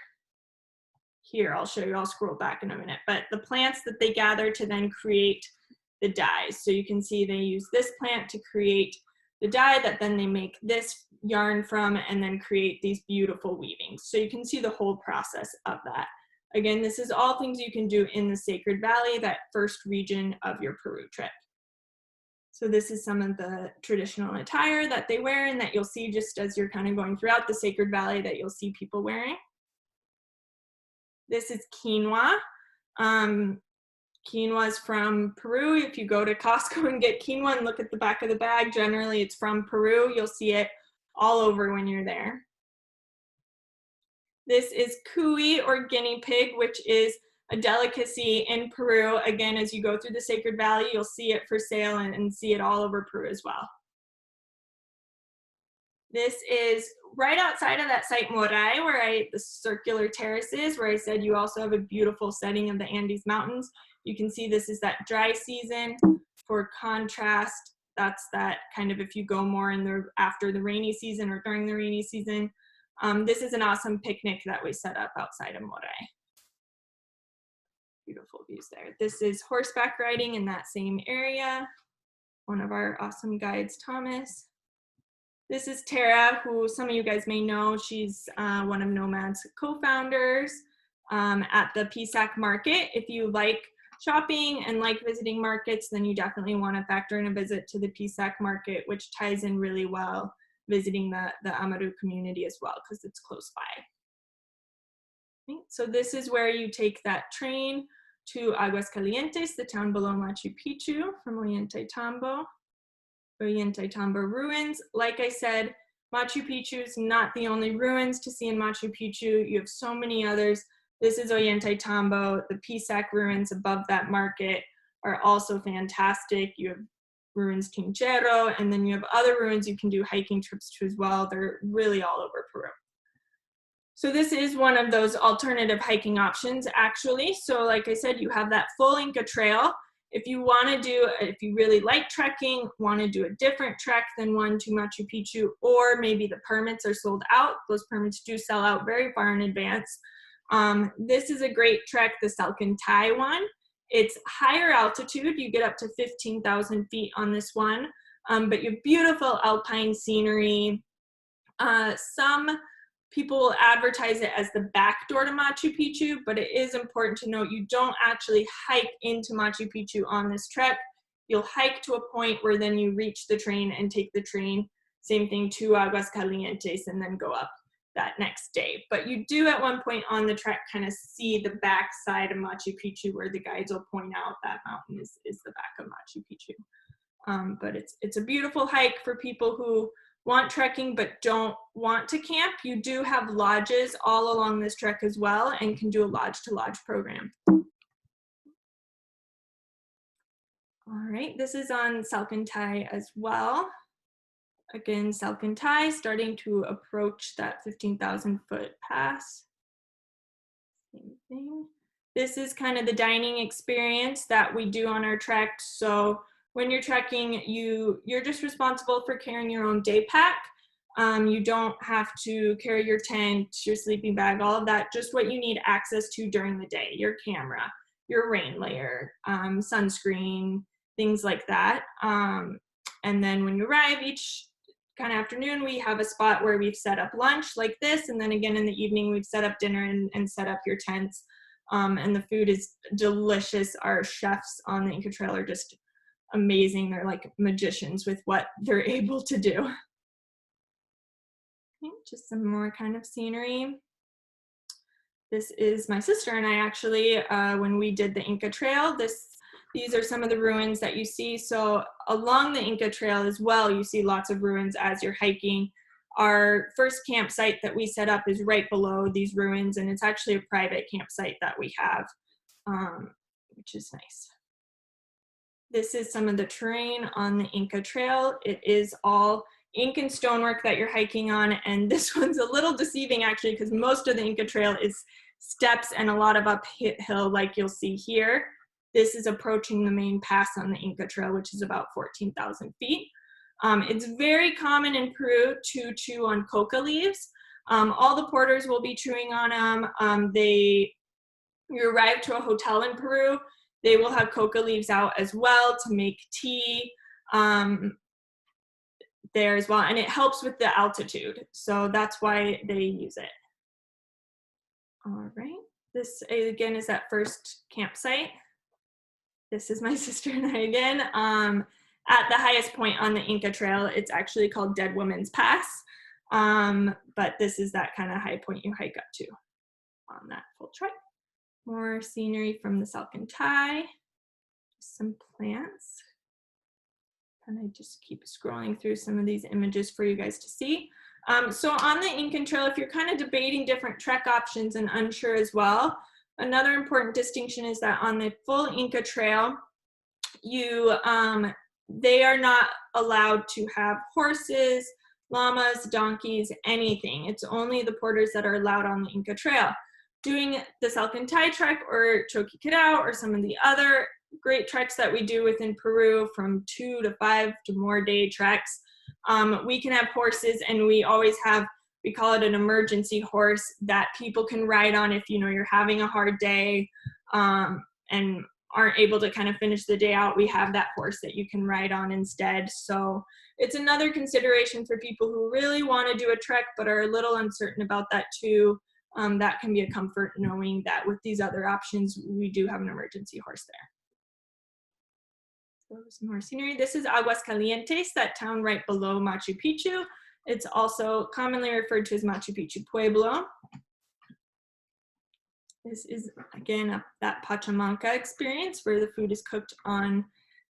A: I'll show you, I'll scroll back in a minute, but the plants that they gather to then create the dyes. So you can see they use this plant to create the dye that then they make this yarn from and then create these beautiful weavings. So you can see the whole process of that. Again, this is all things you can do in the Sacred Valley, that first region of your Peru trip. So this is some of the traditional attire that they wear and that you'll see just as you're kind of going throughout the Sacred Valley that you'll see people wearing. This is quinoa. Quinoa is from Peru. If you go to Costco and get quinoa and look at the back of the bag, generally it's from Peru. You'll see it all over when you're there. This is cuy, or guinea pig, which is a delicacy in Peru. Again, as you go through the Sacred Valley, you'll see it for sale and see it all over Peru as well. This is right outside of that site Moray, where the circular terraces, where I said you also have a beautiful setting of the Andes Mountains. You can see this is that dry season. For contrast, that's that kind of if you go more in the after the rainy season or during the rainy season. This is an awesome picnic that we set up outside of Moray. Beautiful views there. This is horseback riding in that same area. One of our awesome guides, Thomas. This is Tara, who some of you guys may know. She's one of Nomad's co-founders at the Pisac market. If you like shopping and like visiting markets, then you definitely want to factor in a visit to the Pisac market, which ties in really well visiting the Amaru community as well, because it's close by. Okay, so this is where you take that train to Aguascalientes, the town below Machu Picchu, from Ollantaytambo. Ollantaytambo ruins. Like I said, Machu Picchu is not the only ruins to see in Machu Picchu. You have so many others. This is Ollantaytambo. The Pisac ruins above that market are also fantastic. You have ruins Tinchero, and then you have other ruins you can do hiking trips to as well. They're really all over Peru. So this is one of those alternative hiking options, actually. So like I said, you have that full Inca Trail. If you really like trekking, want to do a different trek than one to Machu Picchu, or maybe the permits are sold out. Those permits do sell out very far in advance. This is a great trek, the Salcantay one. It's higher altitude. You get up to 15,000 feet on this one, but you have beautiful alpine scenery. Some people will advertise it as the back door to Machu Picchu, but it is important to note you don't actually hike into Machu Picchu on this trek. You'll hike to a point where then you reach the train and take the train, same thing, to Aguascalientes, and then go up that next day. But you do at one point on the trek kind of see the back side of Machu Picchu, where the guides will point out that mountain is the back of Machu Picchu. But it's a beautiful hike for people who want trekking but don't want to camp. You do have lodges all along this trek as well, and can do a lodge to lodge program. All right, this is on Salcantay as well. Again, Salcantay starting to approach that 15,000 foot pass. Same thing. This is kind of the dining experience that we do on our trek. So when you're trekking, you're just responsible for carrying your own day pack. You don't have to carry your tent, your sleeping bag, all of that, just what you need access to during the day, your camera, your rain layer, sunscreen, things like that. And then when you arrive each kind of afternoon, we have a spot where we've set up lunch like this, and then again in the evening we've set up dinner and set up your tents. And the food is delicious. Our chefs on the Inca Trail are just amazing. They're like magicians with what they're able to do. Okay, just some more kind of scenery. This is my sister and I actually, when we did the Inca Trail. These are some of the ruins that you see. So along the Inca Trail as well, you see lots of ruins as you're hiking. Our first campsite that we set up is right below these ruins, and it's actually a private campsite that we have, which is nice. This is some of the terrain on the Inca Trail. It is all Incan stonework that you're hiking on, and this one's a little deceiving actually, because most of the Inca Trail is steps and a lot of uphill like you'll see here. This is approaching the main pass on the Inca Trail, which is about 14,000 feet. It's very common in Peru to chew on coca leaves. All the porters will be chewing on them. You arrive to a hotel in Peru, they will have coca leaves out as well to make tea. there as well, and it helps with the altitude, so that's why they use it. All right, this again is that first campsite. This is my sister and I again. At the highest point on the Inca Trail, it's actually called Dead Woman's Pass, but this is that kind of high point you hike up to on that full trek. More scenery from the Salcantay, some plants. And I just keep scrolling through some of these images for you guys to see. So on the Incan Trail, if you're kind of debating different trek options and unsure as well, another important distinction is that on the full Inca Trail, they are not allowed to have horses, llamas, donkeys, anything. It's only the porters that are allowed on the Inca Trail. Doing the Salcantay trek or Choqquequirao or some of the other great treks that we do within Peru, from 2 to 5 to more day treks, we can have horses, and we always have, we call it an emergency horse that people can ride on if you're having a hard day and aren't able to kind of finish the day out. We have that horse that you can ride on instead. So it's another consideration for people who really want to do a trek but are a little uncertain about that too. That can be a comfort knowing that with these other options, we do have an emergency horse there. So some more scenery. This is Aguascalientes, that town right below Machu Picchu. It's also commonly referred to as Machu Picchu Pueblo. This is, again, that Pachamanca experience where the food is cooked on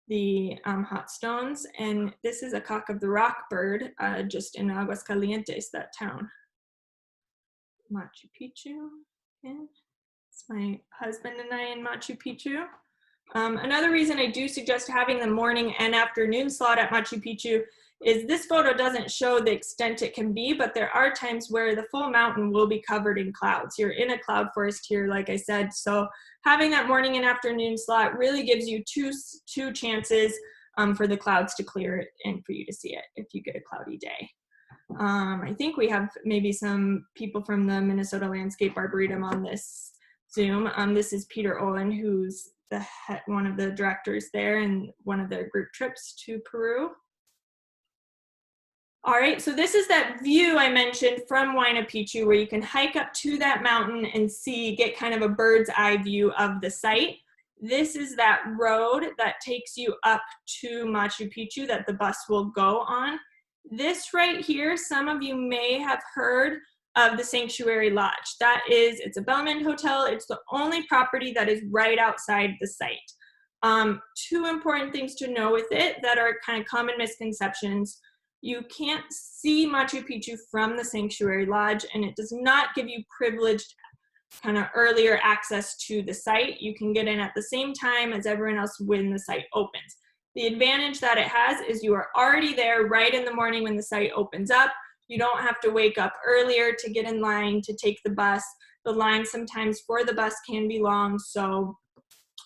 A: the hot stones. And this is a cock of the rock bird just in Aguascalientes, that town. Machu Picchu. Okay. It's my husband and I in Machu Picchu. Another reason I do suggest having the morning and afternoon slot at Machu Picchu is this photo doesn't show the extent it can be, but there are times where the full mountain will be covered in clouds. You're in a cloud forest here, like I said, so having that morning and afternoon slot really gives you two chances for the clouds to clear and for you to see it if you get a cloudy day. I think we have maybe some people from the Minnesota Landscape Arboretum on this Zoom. This is Peter Olin, who's one of the directors there and one of their group trips to Peru. All right, so this is that view I mentioned from Huayna Picchu where you can hike up to that mountain and get kind of a bird's eye view of the site. This is that road that takes you up to Machu Picchu that the bus will go on. This right here, some of you may have heard of the Sanctuary Lodge. It's a Bellman hotel. It's the only property that is right outside the site. Two important things to know with it that are kind of common misconceptions. You can't see Machu Picchu from the Sanctuary Lodge, and it does not give you privileged kind of earlier access to the site. You can get in at the same time as everyone else when the site opens. The advantage that it has is you are already there right in the morning when the site opens up. You don't have to wake up earlier to get in line to take the bus. The line sometimes for the bus can be long, so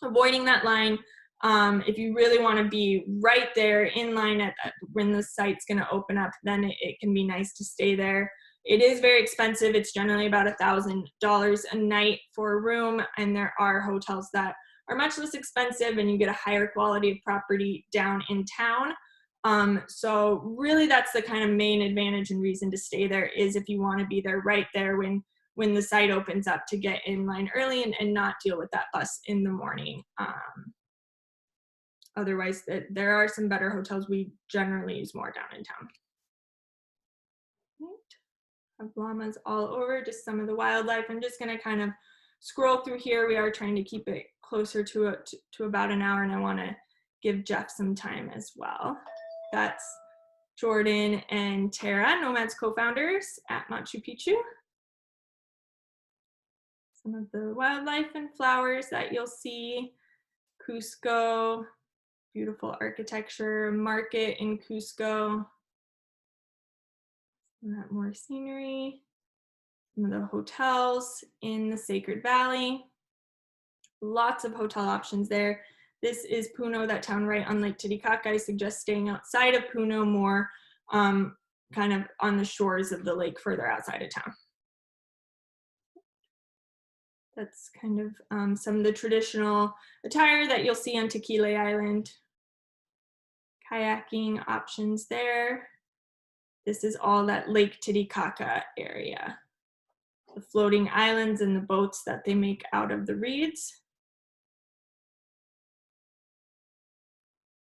A: avoiding that line. If you really want to be right there in line when the site's going to open up, then it can be nice to stay there. It is very expensive. It's generally about $1,000 a night for a room, and there are hotels that are much less expensive and you get a higher quality of property down in town. So really that's the kind of main advantage and reason to stay there, is if you want to be there right there when the site opens up, to get in line early and not deal with that bus in the morning. Otherwise, there are some better hotels we generally use more down in town. Right. Have llamas all over, just some of the wildlife. I'm just going to kind of scroll through here. We are trying to keep it closer to about an hour, and I want to give Jeff some time as well. That's Jordan and Tara, Nomads co-founders at Machu Picchu. Some of the wildlife and flowers that you'll see. Cusco, beautiful architecture, market in Cusco. Some of that more scenery. Some of the hotels in the Sacred Valley. Lots of hotel options there. This is Puno, that town right on Lake Titicaca. I suggest staying outside of Puno more, kind of on the shores of the lake further outside of town. That's kind of some of the traditional attire that you'll see on Tequila Island. Kayaking options there. This is all that Lake Titicaca area. The floating islands and the boats that they make out of the reeds.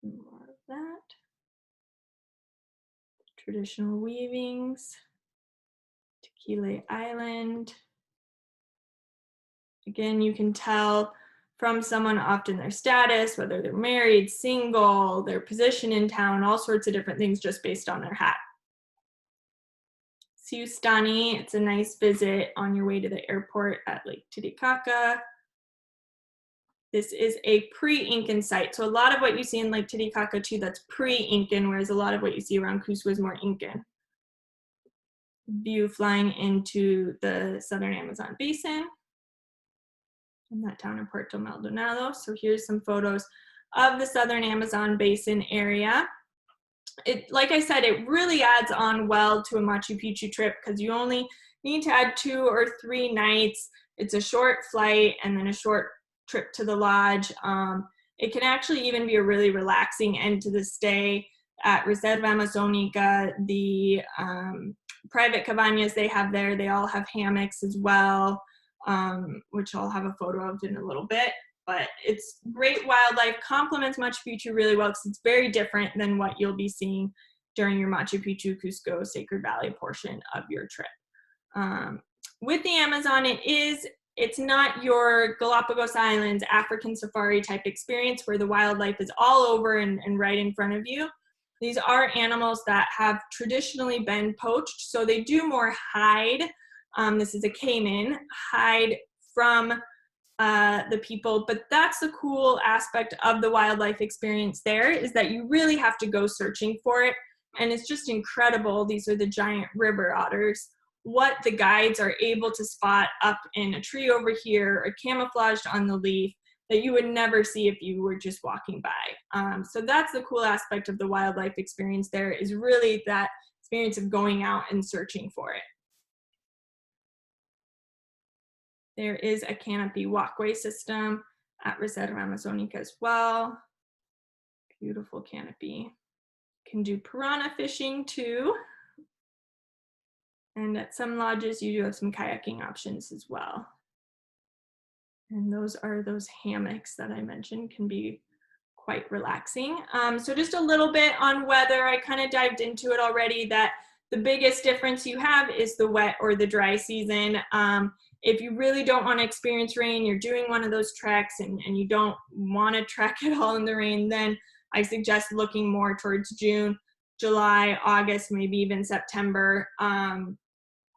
A: More of that. Traditional weavings. Tequila Island. Again, you can tell from someone often their status, whether they're married, single, their position in town, all sorts of different things just based on their hat. Siustani, it's a nice visit on your way to the airport at Lake Titicaca. This is a pre-Incan site. So a lot of what you see in Lake Titicaca too, that's pre-Incan, whereas a lot of what you see around Cusco is more Incan. View flying into the southern Amazon basin. In that town of Puerto Maldonado. So here's some photos of the southern Amazon basin area. Like I said, it really adds on well to a Machu Picchu trip because you only need to add 2 or 3 nights. It's a short flight and then a short trip to the lodge. It can actually even be a really relaxing end to the stay at Reserva Amazonica. The private cabañas they have there, they all have hammocks as well, which I'll have a photo of in a little bit. But it's great wildlife, complements Machu Picchu really well because it's very different than what you'll be seeing during your Machu Picchu, Cusco, Sacred Valley portion of your trip. With the Amazon, it's not your Galapagos Islands, African safari type experience where the wildlife is all over and right in front of you. These are animals that have traditionally been poached, so they do more hide. This is a caiman, hide from the people, but that's the cool aspect of the wildlife experience there is that you really have to go searching for it, and it's just incredible. These are the giant river otters. What the guides are able to spot up in a tree over here or camouflaged on the leaf that you would never see if you were just walking by. So that's the cool aspect of the wildlife experience there is really that experience of going out and searching for it. There is a canopy walkway system at Reserva Amazonica as well. Beautiful canopy. Can do piranha fishing too. And at some lodges, you do have some kayaking options as well. And those are those hammocks that I mentioned can be quite relaxing. So just a little bit on weather. I kind of dived into it already that the biggest difference you have is the wet or the dry season. If you really don't want to experience rain, you're doing one of those treks and you don't want to trek at all in the rain, then I suggest looking more towards June, July, August, maybe even September.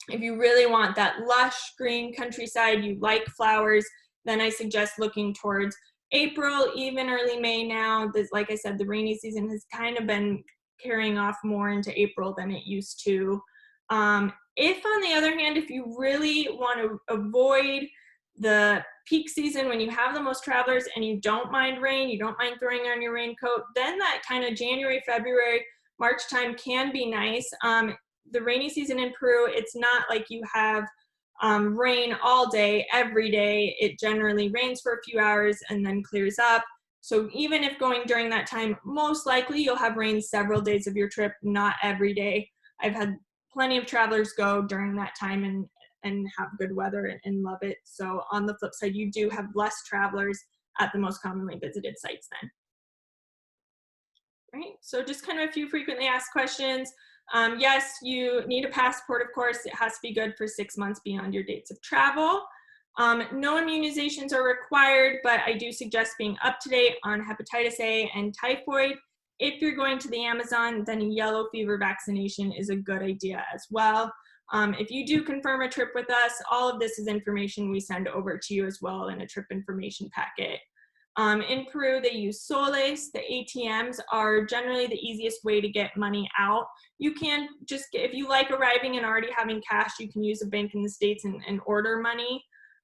A: If you really want that lush green countryside, you like flowers, then I suggest looking towards April, even early May now. Like I said, the rainy season has kind of been carrying off more into April than it used to. If on the other hand, if you really want to avoid the peak season when you have the most travelers and you don't mind rain, you don't mind throwing on your raincoat, then that kind of January, February, March time can be nice. The rainy season in Peru, it's not like you have rain all day, every day. It generally rains for a few hours and then clears up. So even if going during that time, most likely you'll have rain several days of your trip, not every day. I've had plenty of travelers go during that time and have good weather and love it. So on the flip side, you do have less travelers at the most commonly visited sites then. Right, so just kind of a few frequently asked questions. Yes, you need a passport, of course. It has to be good for 6 months beyond your dates of travel. No immunizations are required, but I do suggest being up to date on hepatitis A and typhoid. If you're going to the Amazon, then a yellow fever vaccination is a good idea as well. If you do confirm a trip with us, all of this is information we send over to you as well in a trip information packet. In Peru, they use soles. The ATMs are generally the easiest way to get money out. You can just, if you like arriving and already having cash, you can use a bank in the States and order money.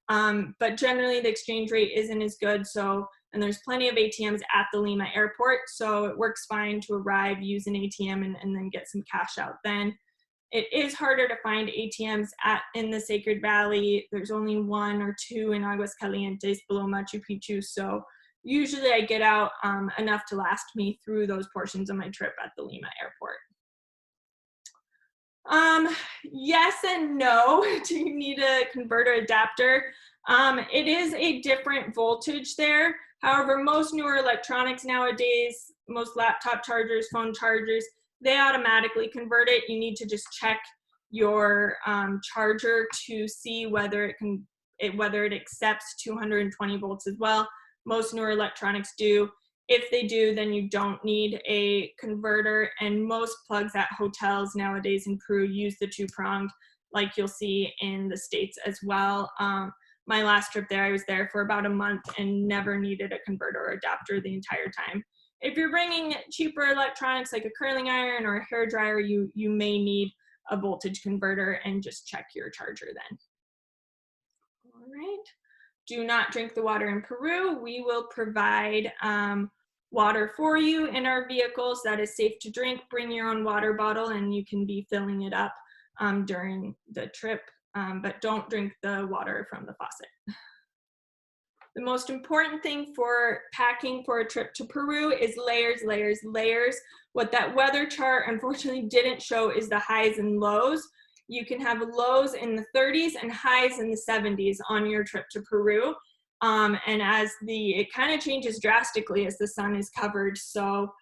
A: But generally the exchange rate isn't as good. So, and there's plenty of ATMs at the Lima airport. So it works fine to arrive, use an ATM and then get some cash out then. It is harder to find ATMs in the Sacred Valley. There's only 1 or 2 in Aguascalientes below Machu Picchu. So usually I get out enough to last me through those portions of my trip at the Lima airport. Yes and no. Do you need a converter adapter? It is a different voltage there. However, most newer electronics nowadays, most laptop chargers, phone chargers, they automatically convert it. You need to just check your charger to see whether it accepts 220 volts as well. Most newer electronics do. If they do, then you don't need a converter, and most plugs at hotels nowadays in Peru use the two-pronged, like you'll see in the States as well. My last trip there, I was there for about a month and never needed a converter or adapter the entire time. If you're bringing cheaper electronics like a curling iron or a hair dryer, you may need a voltage converter, and just check your charger then. All right. Do not drink the water in Peru. We will provide water for you in our vehicles that is safe to drink. Bring your own water bottle and you can be filling it up during the trip, but don't drink the water from the faucet. The most important thing for packing for a trip to Peru is layers, layers, layers. What that weather chart unfortunately didn't show is the highs and lows. You can have lows in the 30s and highs in the 70s on your trip to Peru. And it kind of changes drastically as the sun is covered. So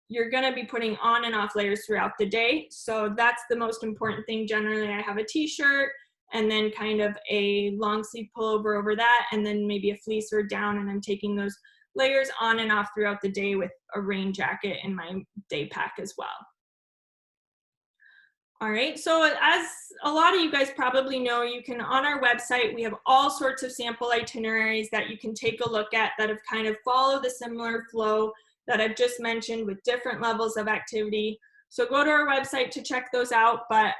A: you're gonna be putting on and off layers throughout the day. So that's the most important thing. Generally, I have a t-shirt and then kind of a long sleeve pullover over that, and then maybe a fleece or down, and I'm taking those layers on and off throughout the day with a rain jacket in my day pack as well. All right, so as a lot of you guys probably know, you can, on our website, we have all sorts of sample itineraries that you can take a look at that have kind of followed the similar flow that I've just mentioned with different levels of activity. So go to our website to check those out, but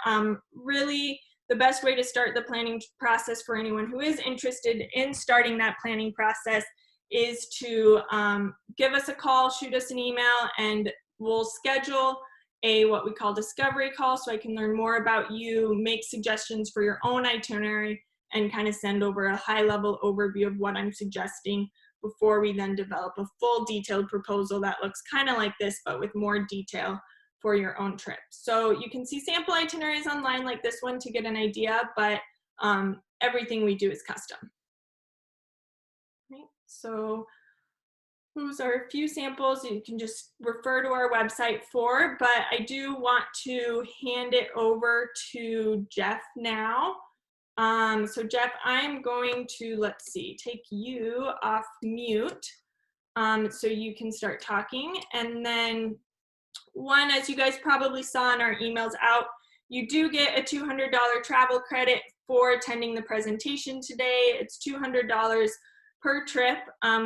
A: really the best way to start the planning process for anyone who is interested in starting that planning process is to give us a call, shoot us an email, and we'll schedule what we call discovery call, so I can learn more about you, make suggestions for your own itinerary, and kind of send over a high-level overview of what I'm suggesting before we then develop a full detailed proposal that looks kind of like this, but with more detail for your own trip. So you can see sample itineraries online like this one to get an idea, but everything we do is custom. Right? So those are a few samples you can just refer to our website for, but I do want to hand it over to Jeff now. So Jeff, I'm going to, let's see, take you off mute so you can start talking. And then one, as you guys probably saw in our emails out, you do get a $200 travel credit for attending the presentation today. It's $200 per trip.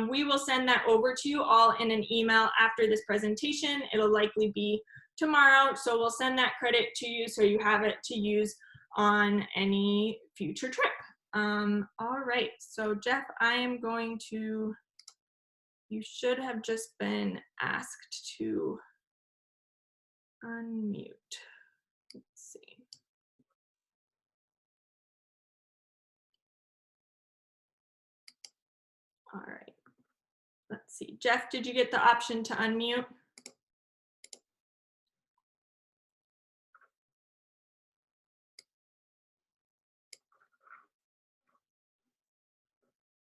A: We will send that over to you all in an email after this presentation. It'll likely be tomorrow, so we'll send that credit to you so you have it to use on any future trip. All right, so Jeff, I am going to, you should have just been asked to unmute. Let's see. All right. Let's see. Jeff, did you get the option to unmute?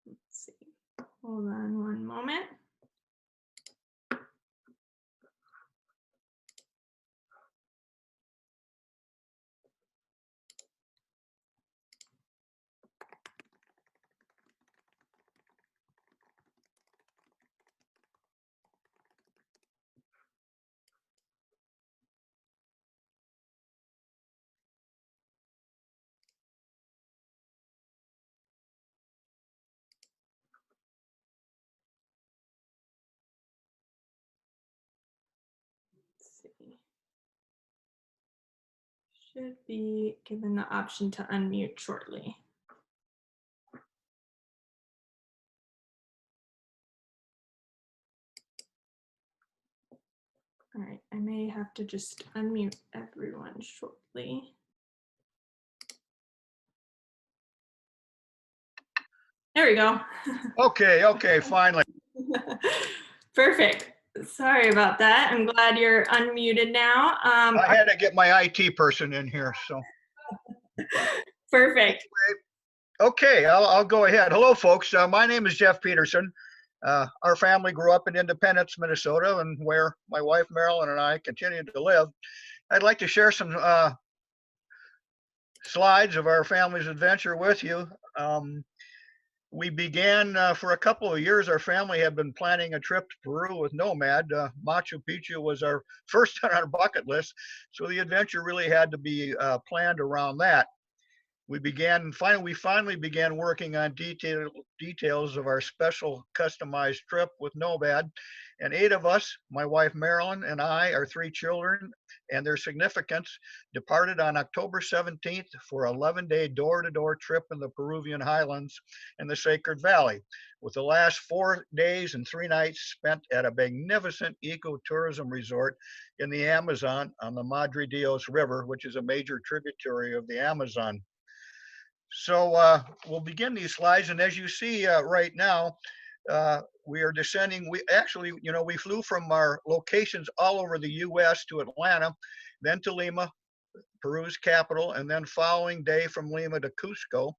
A: Let's see. Hold on one moment. See. Should be given the option to unmute shortly. All right, I may have to just unmute everyone shortly. There we go.
B: Okay, finally.
A: Perfect. Sorry about that. I'm glad you're unmuted now.
B: I had to get my IT person in here, so.
A: Perfect.
B: Okay, I'll go ahead. Hello, folks. My name is Jeff Peterson. Our family grew up in Independence, Minnesota, and where my wife Marilyn and I continue to live. I'd like to share some slides of our family's adventure with you. We began for a couple of years. Our family had been planning a trip to Peru with Nomad. Machu Picchu was our first on our bucket list, so the adventure really had to be planned around that. We finally began working on details of our special customized trip with Nomad, and 8 of us, my wife Marilyn and I, our 3 children and their significants, departed on October 17th for an 11-day door-to-door trip in the Peruvian highlands and the Sacred Valley, with the last 4 days and 3 nights spent at a magnificent ecotourism resort in the Amazon on the Madre Dios River, which is a major tributary of the Amazon. So we'll begin these slides, and as you see right now, we are descending. We flew from our locations all over the U.S. to Atlanta, then to Lima, Peru's capital, and then following day from Lima to Cusco,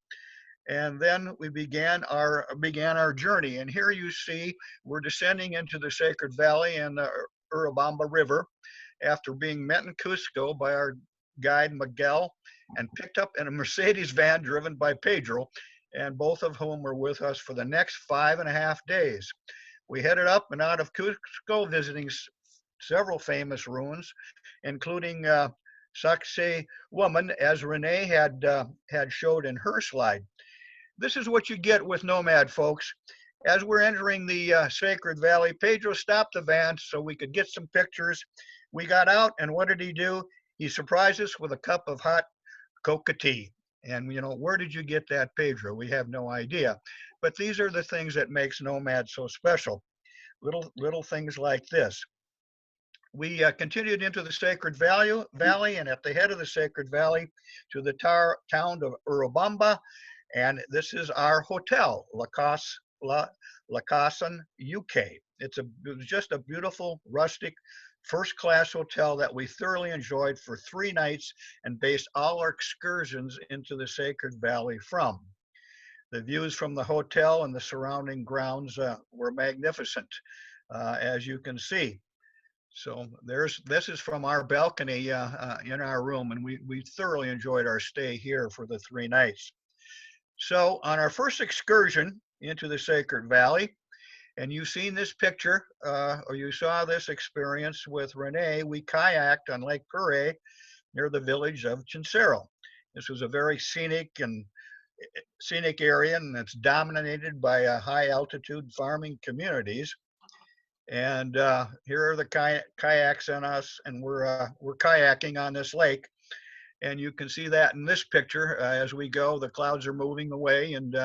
B: and then we began our journey. And here you see we're descending into the Sacred Valley and the Urubamba River after being met in Cusco by our guide Miguel and picked up in a Mercedes van driven by Pedro, and both of whom were with us for the next 5.5 days. We headed up and out of Cusco, visiting several famous ruins, including Sacsay Woman, as Renee had showed in her slide. This is what you get with Nomad, folks. As we're entering the Sacred Valley, Pedro stopped the van so we could get some pictures. We got out, and what did he do? He surprised us with a cup of hot coca tea. And where did you get that, Pedro? We have no idea. But these are the things that makes Nomad so special. Little things like this. We continued into the Sacred Valley, and at the head of the Sacred Valley to the town of Urubamba. And this is our hotel, La Casan UK. It was just a beautiful, rustic, first-class hotel that we thoroughly enjoyed for 3 nights and based all our excursions into the Sacred Valley from. The views from the hotel and the surrounding grounds were magnificent, as you can see. So this is from our balcony in our room, and we thoroughly enjoyed our stay here for the 3 nights. So on our first excursion into the Sacred Valley, and you've seen this picture, or you saw this experience with Renee, we kayaked on Lake Peru near the village of Chincero. This was a very scenic area, and it's dominated by high altitude farming communities. And here are the kayaks on us, and we're kayaking on this lake. And you can see that in this picture. As we go, the clouds are moving away, and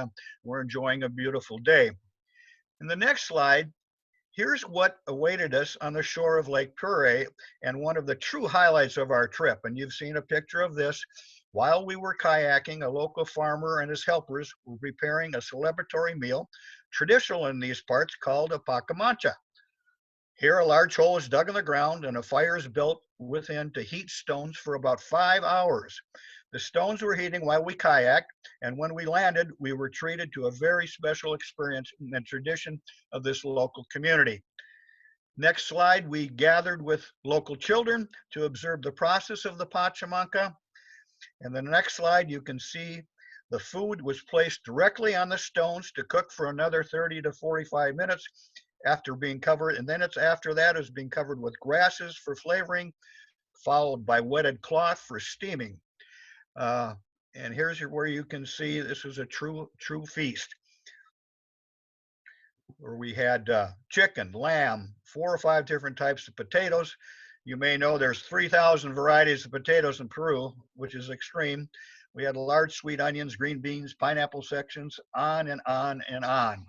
B: we're enjoying a beautiful day. In the next slide, here's what awaited us on the shore of Lake Peru, and one of the true highlights of our trip. And you've seen a picture of this. While we were kayaking, a local farmer and his helpers were preparing a celebratory meal, traditional in these parts, called a pacamancha. Here, a large hole is dug in the ground and a fire is built within to heat stones for about 5 hours. The stones were heating while we kayaked, and when we landed, we were treated to a very special experience in the tradition of this local community. Next slide, we gathered with local children to observe the process of the pacamancha. And the next slide, you can see the food was placed directly on the stones to cook for another 30 to 45 minutes after being covered, and then after that is being covered with grasses for flavoring, followed by wetted cloth for steaming. And here's where you can see this is a true feast, where we had chicken, lamb, 4 or 5 different types of potatoes. You may know there's 3,000 varieties of potatoes in Peru, which is extreme. We had large sweet onions, green beans, pineapple sections, on and on and on.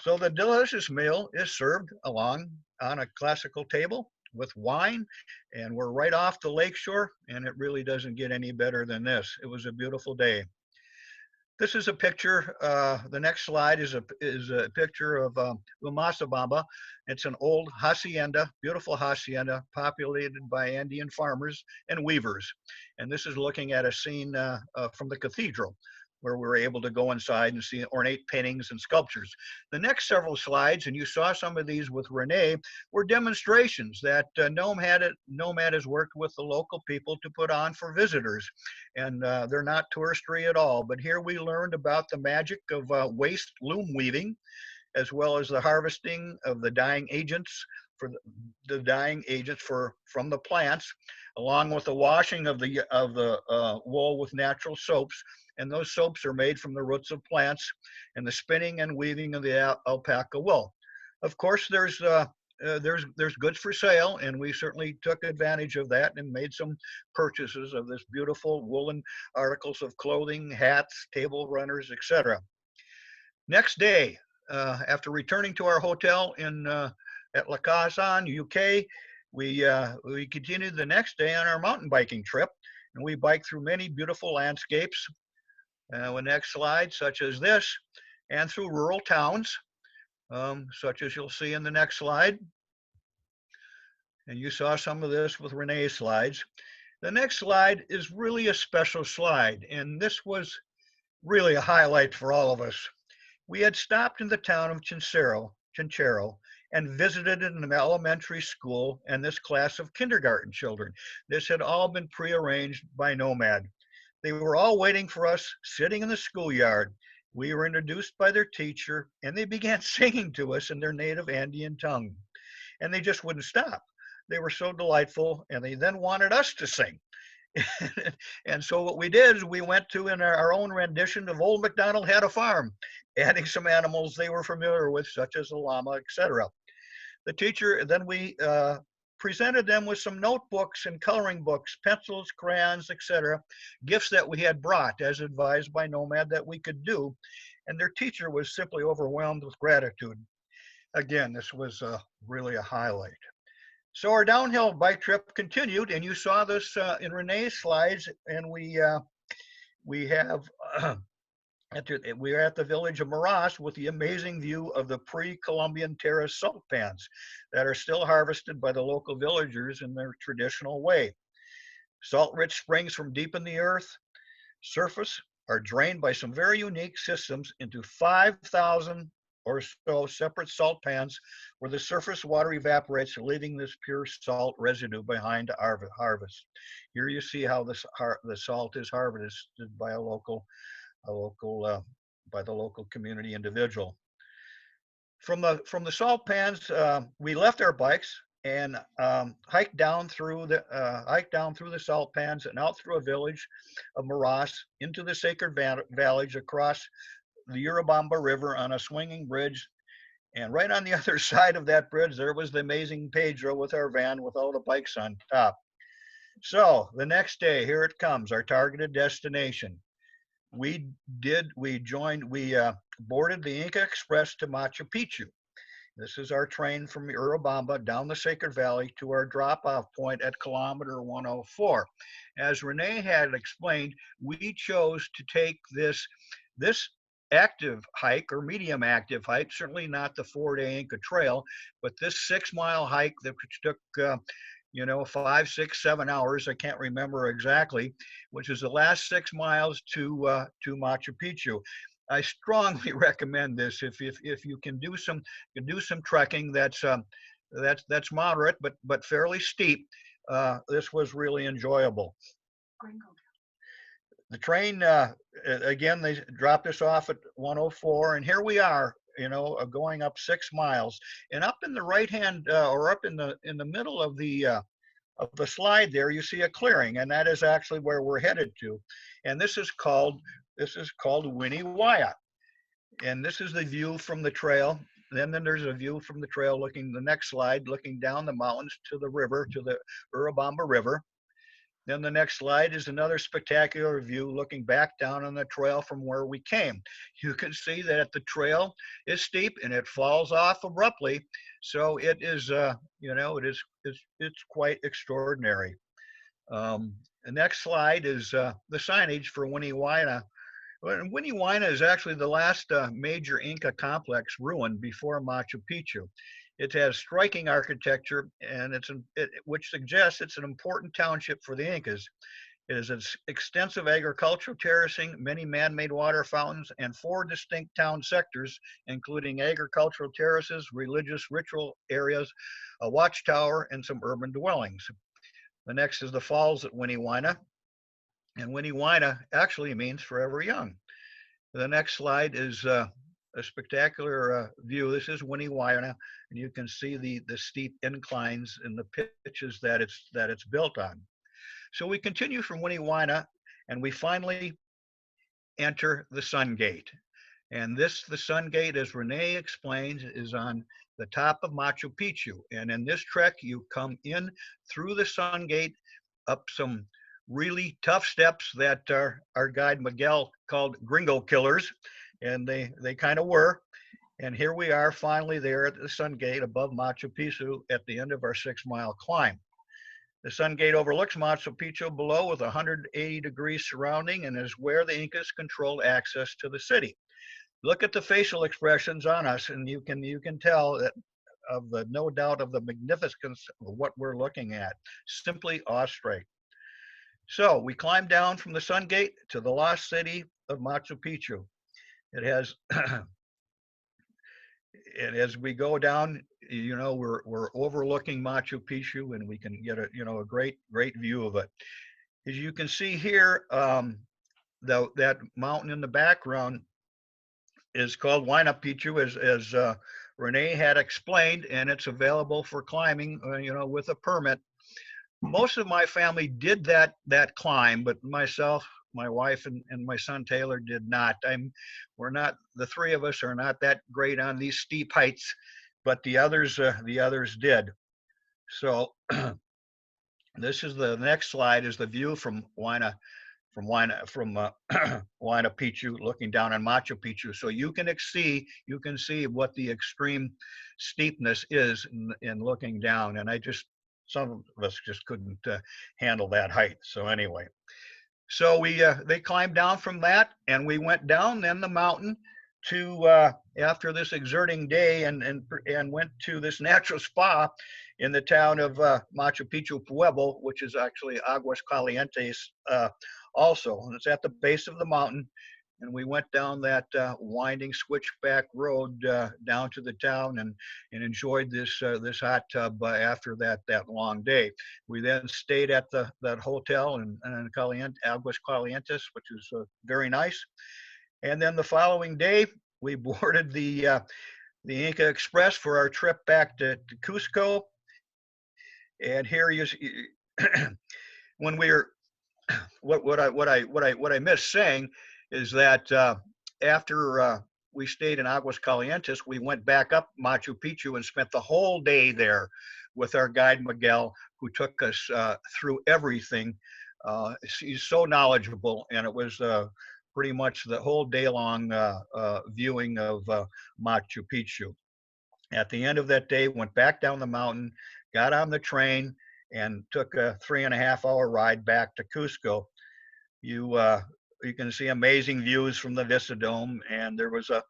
B: So the delicious meal is served along on a classical table with wine, and we're right off the lakeshore, and it really doesn't get any better than this. It was a beautiful day. This is a picture. The next slide is a picture of Umasabamba. It's an old hacienda, beautiful hacienda, populated by Andean farmers and weavers. And this is looking at a scene from the cathedral, where we were able to go inside and see ornate paintings and sculptures. The next several slides, and you saw some of these with Renee, were demonstrations that Nomad has worked with the local people to put on for visitors. And they're not touristy at all. But here we learned about the magic of waste loom weaving, as well as the harvesting of the dying agents from the plants, along with the washing of the wool with natural soaps. And those soaps are made from the roots of plants, and the spinning and weaving of the alpaca wool. Of course, there's goods for sale, and we certainly took advantage of that and made some purchases of this beautiful woolen articles of clothing, hats, table runners, etc. Next day, after returning to our hotel at La Cazan, UK, we continued the next day on our mountain biking trip, and we biked through many beautiful landscapes. The next slide, such as this, and through rural towns, such as you'll see in the next slide. And you saw some of this with Renee's slides. The next slide is really a special slide, and this was really a highlight for all of us. We had stopped in the town of Chinchero and visited an elementary school and this class of kindergarten children. This had all been prearranged by Nomad. They were all waiting for us, sitting in the schoolyard. We were introduced by their teacher, and they began singing to us in their native Andean tongue. And they just wouldn't stop. They were so delightful, and they then wanted us to sing. And so what we did is we went to in our own rendition of Old MacDonald Had a Farm, adding some animals they were familiar with, such as a llama, etc. The teacher, then we presented them with some notebooks and coloring books, pencils, crayons, etc., gifts that we had brought, as advised by Nomad that we could do. And their teacher was simply overwhelmed with gratitude. Again, this was really a highlight. So our downhill bike trip continued, and you saw this in Renee's slides, and we have we are at the village of Maras with the amazing view of the pre-Columbian terrace salt pans that are still harvested by the local villagers in their traditional way. Salt-rich springs from deep in the earth surface are drained by some very unique systems into 5,000 or so separate salt pans where the surface water evaporates, leaving this pure salt residue behind to harvest. Here you see how the salt is harvested by by the local community individual. From the salt pans, we left our bikes and hiked down through the salt pans and out through a village of Maras into the Sacred Valley across the Urubamba River on a swinging bridge. And right on the other side of that bridge, there was the amazing Pedro with our van with all the bikes on top. So the next day, here it comes, our targeted destination. We boarded the Inca Express to Machu Picchu. This is our train from Urubamba down the Sacred Valley to our drop-off point at kilometer 104. As Renee had explained, we chose to take this active hike or medium active hike, certainly not the 4-day Inca Trail, but this 6-mile hike that took 5, 6, 7 hours, I can't remember exactly, which is the last 6 miles to Machu Picchu. I strongly recommend this if you can do some trekking that's moderate but fairly steep. This was really enjoyable. The train again, they dropped us off at 104, and here we are, going up 6 miles, and up in the right hand or up in the middle of the slide there, you see a clearing, and that is actually where we're headed to. And this is called Winiwaya. And this is the view from the trail. Then there's a view from the trail looking, the next slide, looking down the mountains to the river, to the Urubamba River. Then the next slide is another spectacular view looking back down on the trail from where we came. You can see that the trail is steep and it falls off abruptly. So it is, it's quite extraordinary. The next slide is the signage for Winiwaya Well, Huayna is actually the last major Inca complex ruined before Machu Picchu. It has striking architecture, and which suggests it's an important township for the Incas. It has extensive agricultural terracing, many man-made water fountains, and 4 distinct town sectors, including agricultural terraces, religious ritual areas, a watchtower, and some urban dwellings. The next is the falls at Huayna, and Huayna actually means forever young. The next slide is a spectacular view. This is Huayna, and you can see the steep inclines and the pitches that it's built on. So we continue from Huayna, and we finally enter the Sun Gate. And the Sun Gate, as Renee explains, is on the top of Machu Picchu. And in this trek, you come in through the Sun Gate, up some really tough steps that our guide Miguel called gringo killers, and they kind of were. And here we are finally there at the Sun Gate above Machu Picchu at the end of our 6-mile climb. The Sun Gate overlooks Machu Picchu below with 180 degrees surrounding and is where the Incas controlled access to the city. Look at the facial expressions on us, and you can tell that no doubt of the magnificence of what we're looking at. Simply awestruck. So we climb down from the Sun Gate to the lost city of Machu Picchu. It has, and as we go down, we're overlooking Machu Picchu, and we can get a great view of it. As you can see here, that mountain in the background is called Huayna Picchu, as Renee had explained, and it's available for climbing, with a permit. Most of my family did that climb, but myself, my wife, and my son Taylor did not. The 3 of us are not that great on these steep heights, but the others did. So this is the next slide, is the view from Huayna Picchu, looking down on Machu Picchu. So you can see what the extreme steepness is in looking down, and some of us just couldn't handle that height. So anyway, so they climbed down from that, and we went down then the mountain to after this exerting day, and went to this natural spa in the town of Machu Picchu Pueblo, which is actually Aguas Calientes also, and it's at the base of the mountain. And we went down that winding switchback road down to the town, and enjoyed this hot tub after that long day. We then stayed at that hotel in Aguas Calientes, which is very nice. And then the following day, we boarded the Inca Express for our trip back to Cusco. And here when we were, what I missed saying is that after we stayed in Aguas Calientes, we went back up Machu Picchu and spent the whole day there with our guide Miguel, who took us through everything. He's so knowledgeable, and it was pretty much the whole day long viewing of Machu Picchu. At the end of that day, went back down the mountain, got on the train, and took a 3.5-hour ride back to Cusco. You can see amazing views from the Vista Dome, and there was a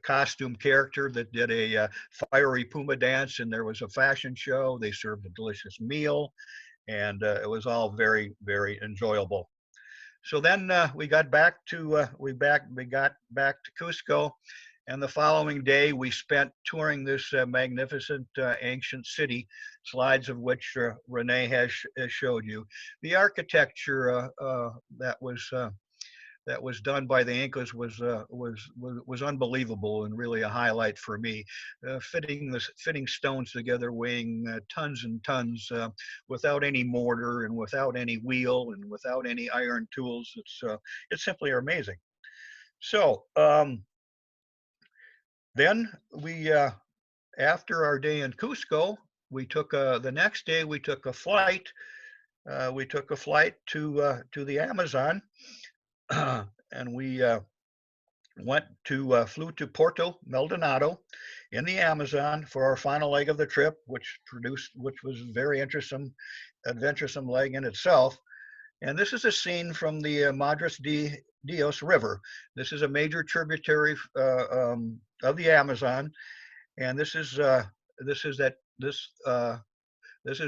B: costume character that did a fiery puma dance, and there was a fashion show. They served a delicious meal, and it was all very, very enjoyable. So then we got back to Cusco, and the following day we spent touring this magnificent ancient city, slides of which Renee has showed you. The architecture that was done by the Incas was unbelievable, and really a highlight for me. Fitting stones together, weighing tons and tons, without any mortar and without any wheel and without any iron tools. It's simply amazing. So then we, after our day in Cusco, we took the next day we took a flight. We took a flight to the Amazon. And we flew to Porto Maldonado in the Amazon for our final leg of the trip, which was a very adventuresome leg in itself. And this is a scene from the Madres de Dios River. This is a major tributary of the Amazon, and this is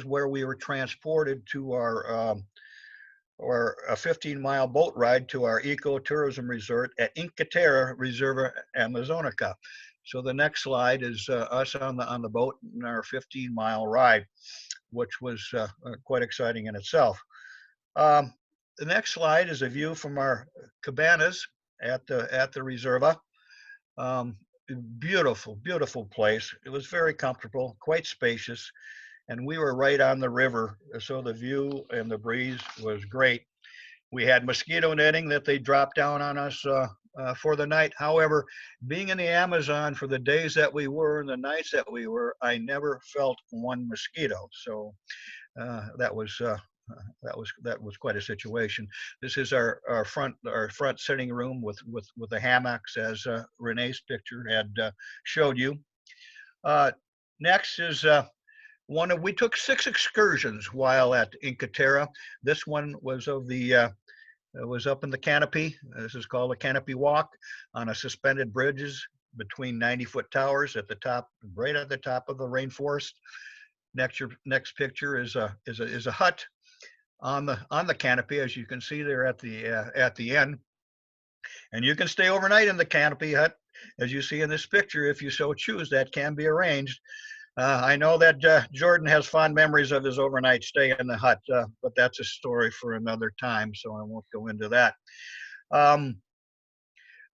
B: where we were transported to or a 15-mile boat ride to our ecotourism resort at Inca Reserva Amazonica. So the next slide is us on the boat in our 15-mile ride, which was quite exciting in itself. The next slide is a view from our cabanas at the Reserva. Beautiful, beautiful place. It was very comfortable, quite spacious, and we were right on the river, so the view and the breeze was great. We had mosquito netting that they dropped down on us for the night. However, being in the Amazon for the days that we were and the nights that we were, I never felt one mosquito. So that was quite a situation. This is our front sitting room with the hammocks, as Renee's picture had showed you. Next is we took 6 excursions while at Inca Terra. This one was was up in the canopy. This is called a canopy walk on a suspended bridges between 90-foot towers at the top, right at the top of the rainforest. Next picture is a hut on the canopy, as you can see there at the end, and you can stay overnight in the canopy hut, as you see in this picture, if you so choose. That can be arranged. I know that Jordan has fond memories of his overnight stay in the hut, but that's a story for another time, so I won't go into that.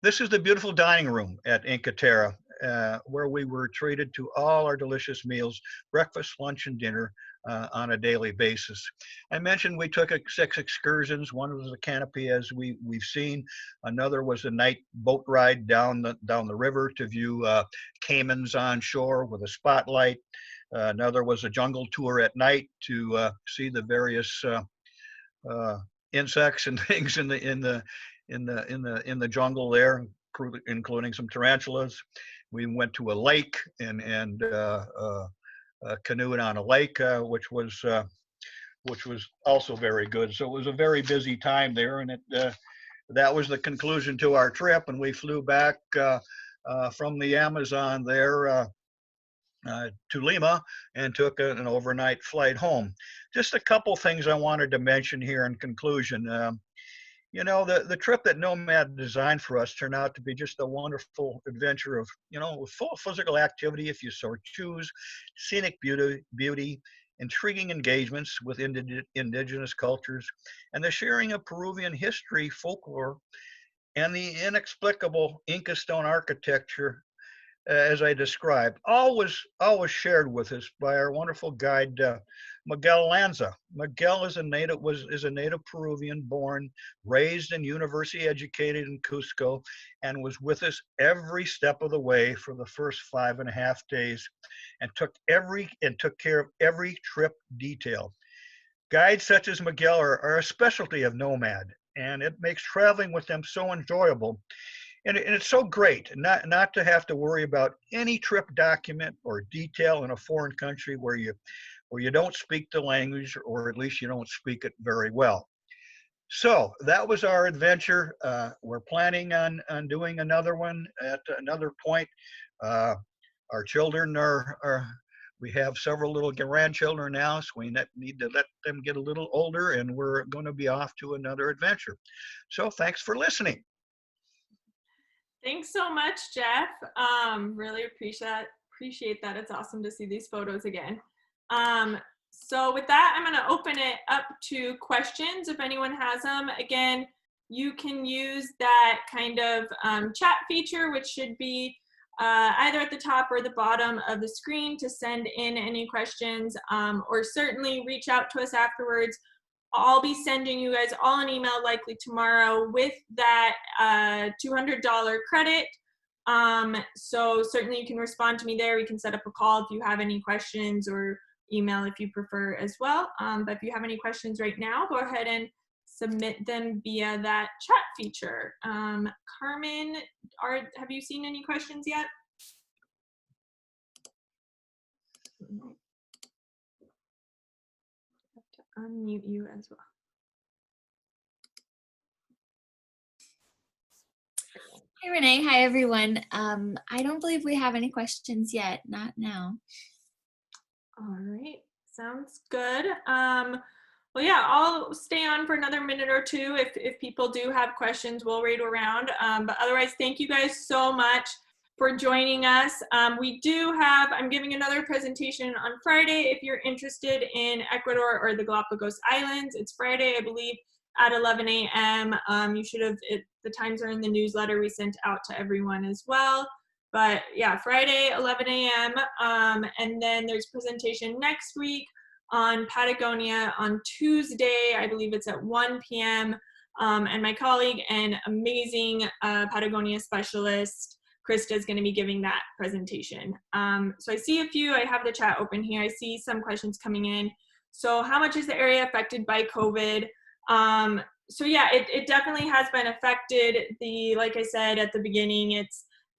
B: This is the beautiful dining room at Inca Terra, where we were treated to all our delicious meals, breakfast, lunch, and dinner on a daily basis. I mentioned we took 6 excursions. One was the canopy, as we've seen. Another was a night boat ride down the river to view caimans on shore with a spotlight. Another was a jungle tour at night to see the various insects and things in the jungle there, including some tarantulas. We went to a lake and canoed on a lake, which was also very good. So it was a very busy time there, and that was the conclusion to our trip. And we flew back from the Amazon there to Lima and took an overnight flight home. Just a couple things I wanted to mention here in conclusion. You know, the trip that Nomad designed for us turned out to be just a wonderful adventure of, full of physical activity if you so choose, scenic beauty, intriguing engagements with indigenous cultures, and the sharing of Peruvian history, folklore, and the inexplicable Inca stone architecture, as I described, all was shared with us by our wonderful guide, Miguel Lanza. Miguel is a native Peruvian, born, raised, and university educated in Cusco, and was with us every step of the way for the first 5.5 days, and took care of every trip detail. Guides such as Miguel are a specialty of Nomad, and it makes traveling with them so enjoyable. And it's so great not to have to worry about any trip document or detail in a foreign country where you don't speak the language, or at least you don't speak it very well. So that was our adventure. We're planning on doing another one at another point. Our children we have several little grandchildren now, so we need to let them get a little older, and we're going to be off to another adventure. So thanks for listening.
A: Thanks so much, Jeff. Really appreciate that. It's awesome to see these photos again. So with that, I'm going to open it up to questions if anyone has them. Again, you can use that kind of chat feature, which should be either at the top or the bottom of the screen, to send in any questions, or certainly reach out to us afterwards. I'll be sending you guys all an email likely tomorrow with that $200 credit. So certainly you can respond to me there. We can set up a call if you have any questions, or email if you prefer as well. But if you have any questions right now, go ahead and submit them via that chat feature. Carmen, have you seen any questions yet? I have to unmute you as well.
C: Hi, Renee. Hi, everyone. I don't believe we have any questions yet. Not now.
A: All right, sounds good. Well, yeah, I'll stay on for another minute or two. If people do have questions, we'll read around. But otherwise, thank you guys so much for joining us. We do have, I'm giving another presentation on Friday. If you're interested in Ecuador or the Galapagos Islands, it's Friday, I believe, at 11 a.m. You should have, the times are in the newsletter we sent out to everyone as well. But yeah, Friday, 11 a.m. And then there's presentation next week on Patagonia on Tuesday. I believe it's at 1 p.m. And my colleague and amazing Patagonia specialist, Krista, is going to be giving that presentation. So I see a few, I have the chat open here. I see some questions coming in. So how much is the area affected by COVID? So yeah, it definitely has been affected. Like I said at the beginning,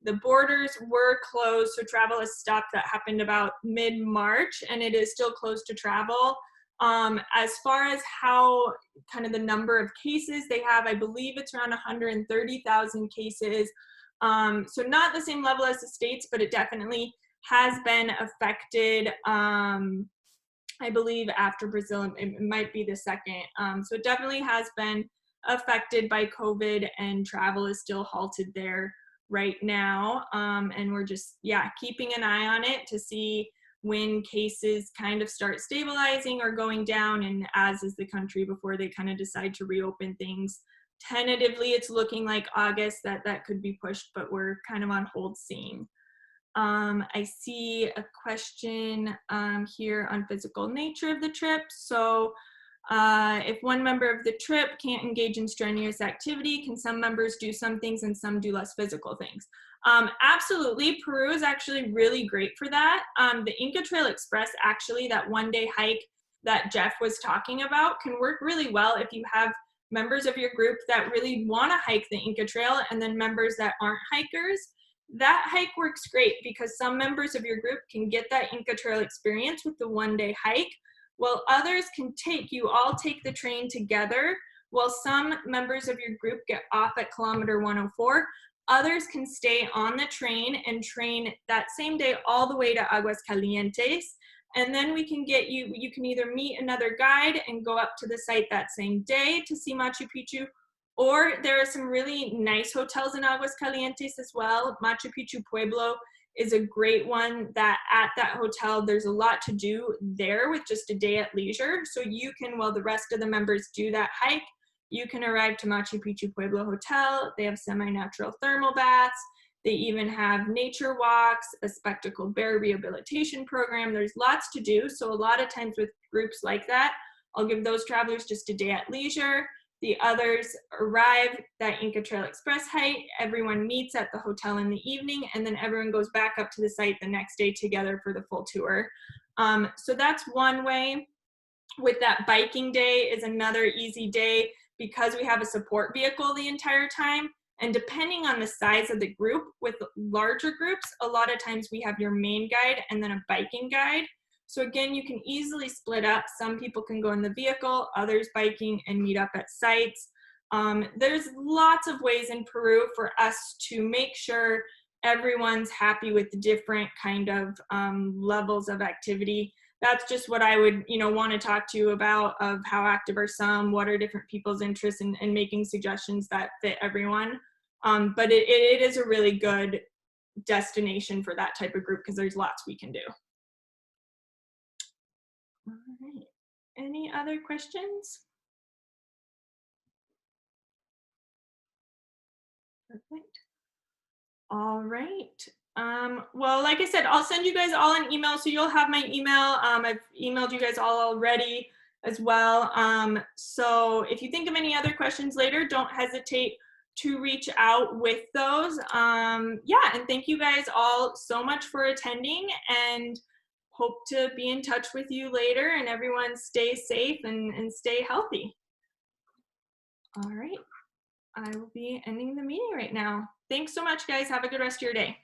A: the borders were closed, so travel has stopped. That happened about mid-March, and it is still closed to travel. As far as how kind of the number of cases they have, I believe it's around 130,000 cases. So not the same level as the States, but it definitely has been affected. I believe after Brazil, it might be the second. So it definitely has been affected by COVID, and travel is still halted there right now. And we're just, yeah, keeping an eye on it to see when cases kind of start stabilizing or going down, and as is the country, before they kind of decide to reopen things. Tentatively, it's looking like August that could be pushed, but we're kind of on hold seeing. I see a question here on physical nature of the trip. So if one member of the trip can't engage in strenuous activity, can some members do some things and some do less physical things? Absolutely. Peru is actually really great for that. The Inca Trail Express, actually, that one-day hike that Jeff was talking about, can work really well if you have members of your group that really want to hike the Inca Trail and then members that aren't hikers. That hike works great because some members of your group can get that Inca Trail experience with the one-day hike, while others you all take the train together. While some members of your group get off at kilometer 104, others can stay on the train and train that same day all the way to Aguascalientes. And then we can get you can either meet another guide and go up to the site that same day to see Machu Picchu, or there are some really nice hotels in Aguascalientes as well. Machu Picchu Pueblo is a great one. That at that hotel, there's a lot to do there with just a day at leisure. So you can, while the rest of the members do that hike, you can arrive to Machu Picchu Pueblo Hotel. They have semi-natural thermal baths. They even have nature walks, a spectacle bear rehabilitation program. There's lots to do. So a lot of times with groups like that, I'll give those travelers just a day at leisure. The others arrive that Inca Trail Express hike. Everyone meets at the hotel in the evening, and then everyone goes back up to the site the next day together for the full tour. So that's one way. With that biking day is another easy day because we have a support vehicle the entire time. And depending on the size of the group, with larger groups, a lot of times we have your main guide and then a biking guide. So again, you can easily split up. Some people can go in the vehicle, others biking, and meet up at sites. There's lots of ways in Peru for us to make sure everyone's happy with the different kind of levels of activity. That's just what I would, want to talk to you about, of how active are some, what are different people's interests, and making suggestions that fit everyone. But it is a really good destination for that type of group because there's lots we can do. All right. Any other questions? Perfect. All right. Well, like I said, I'll send you guys all an email, so you'll have my email. I've emailed you guys all already as well. So if you think of any other questions later, don't hesitate to reach out with those. Yeah, and thank you guys all so much for attending, and hope to be in touch with you later, and everyone stay safe and stay healthy. All right. I will be ending the meeting right now. Thanks so much, guys. Have a good rest of your day.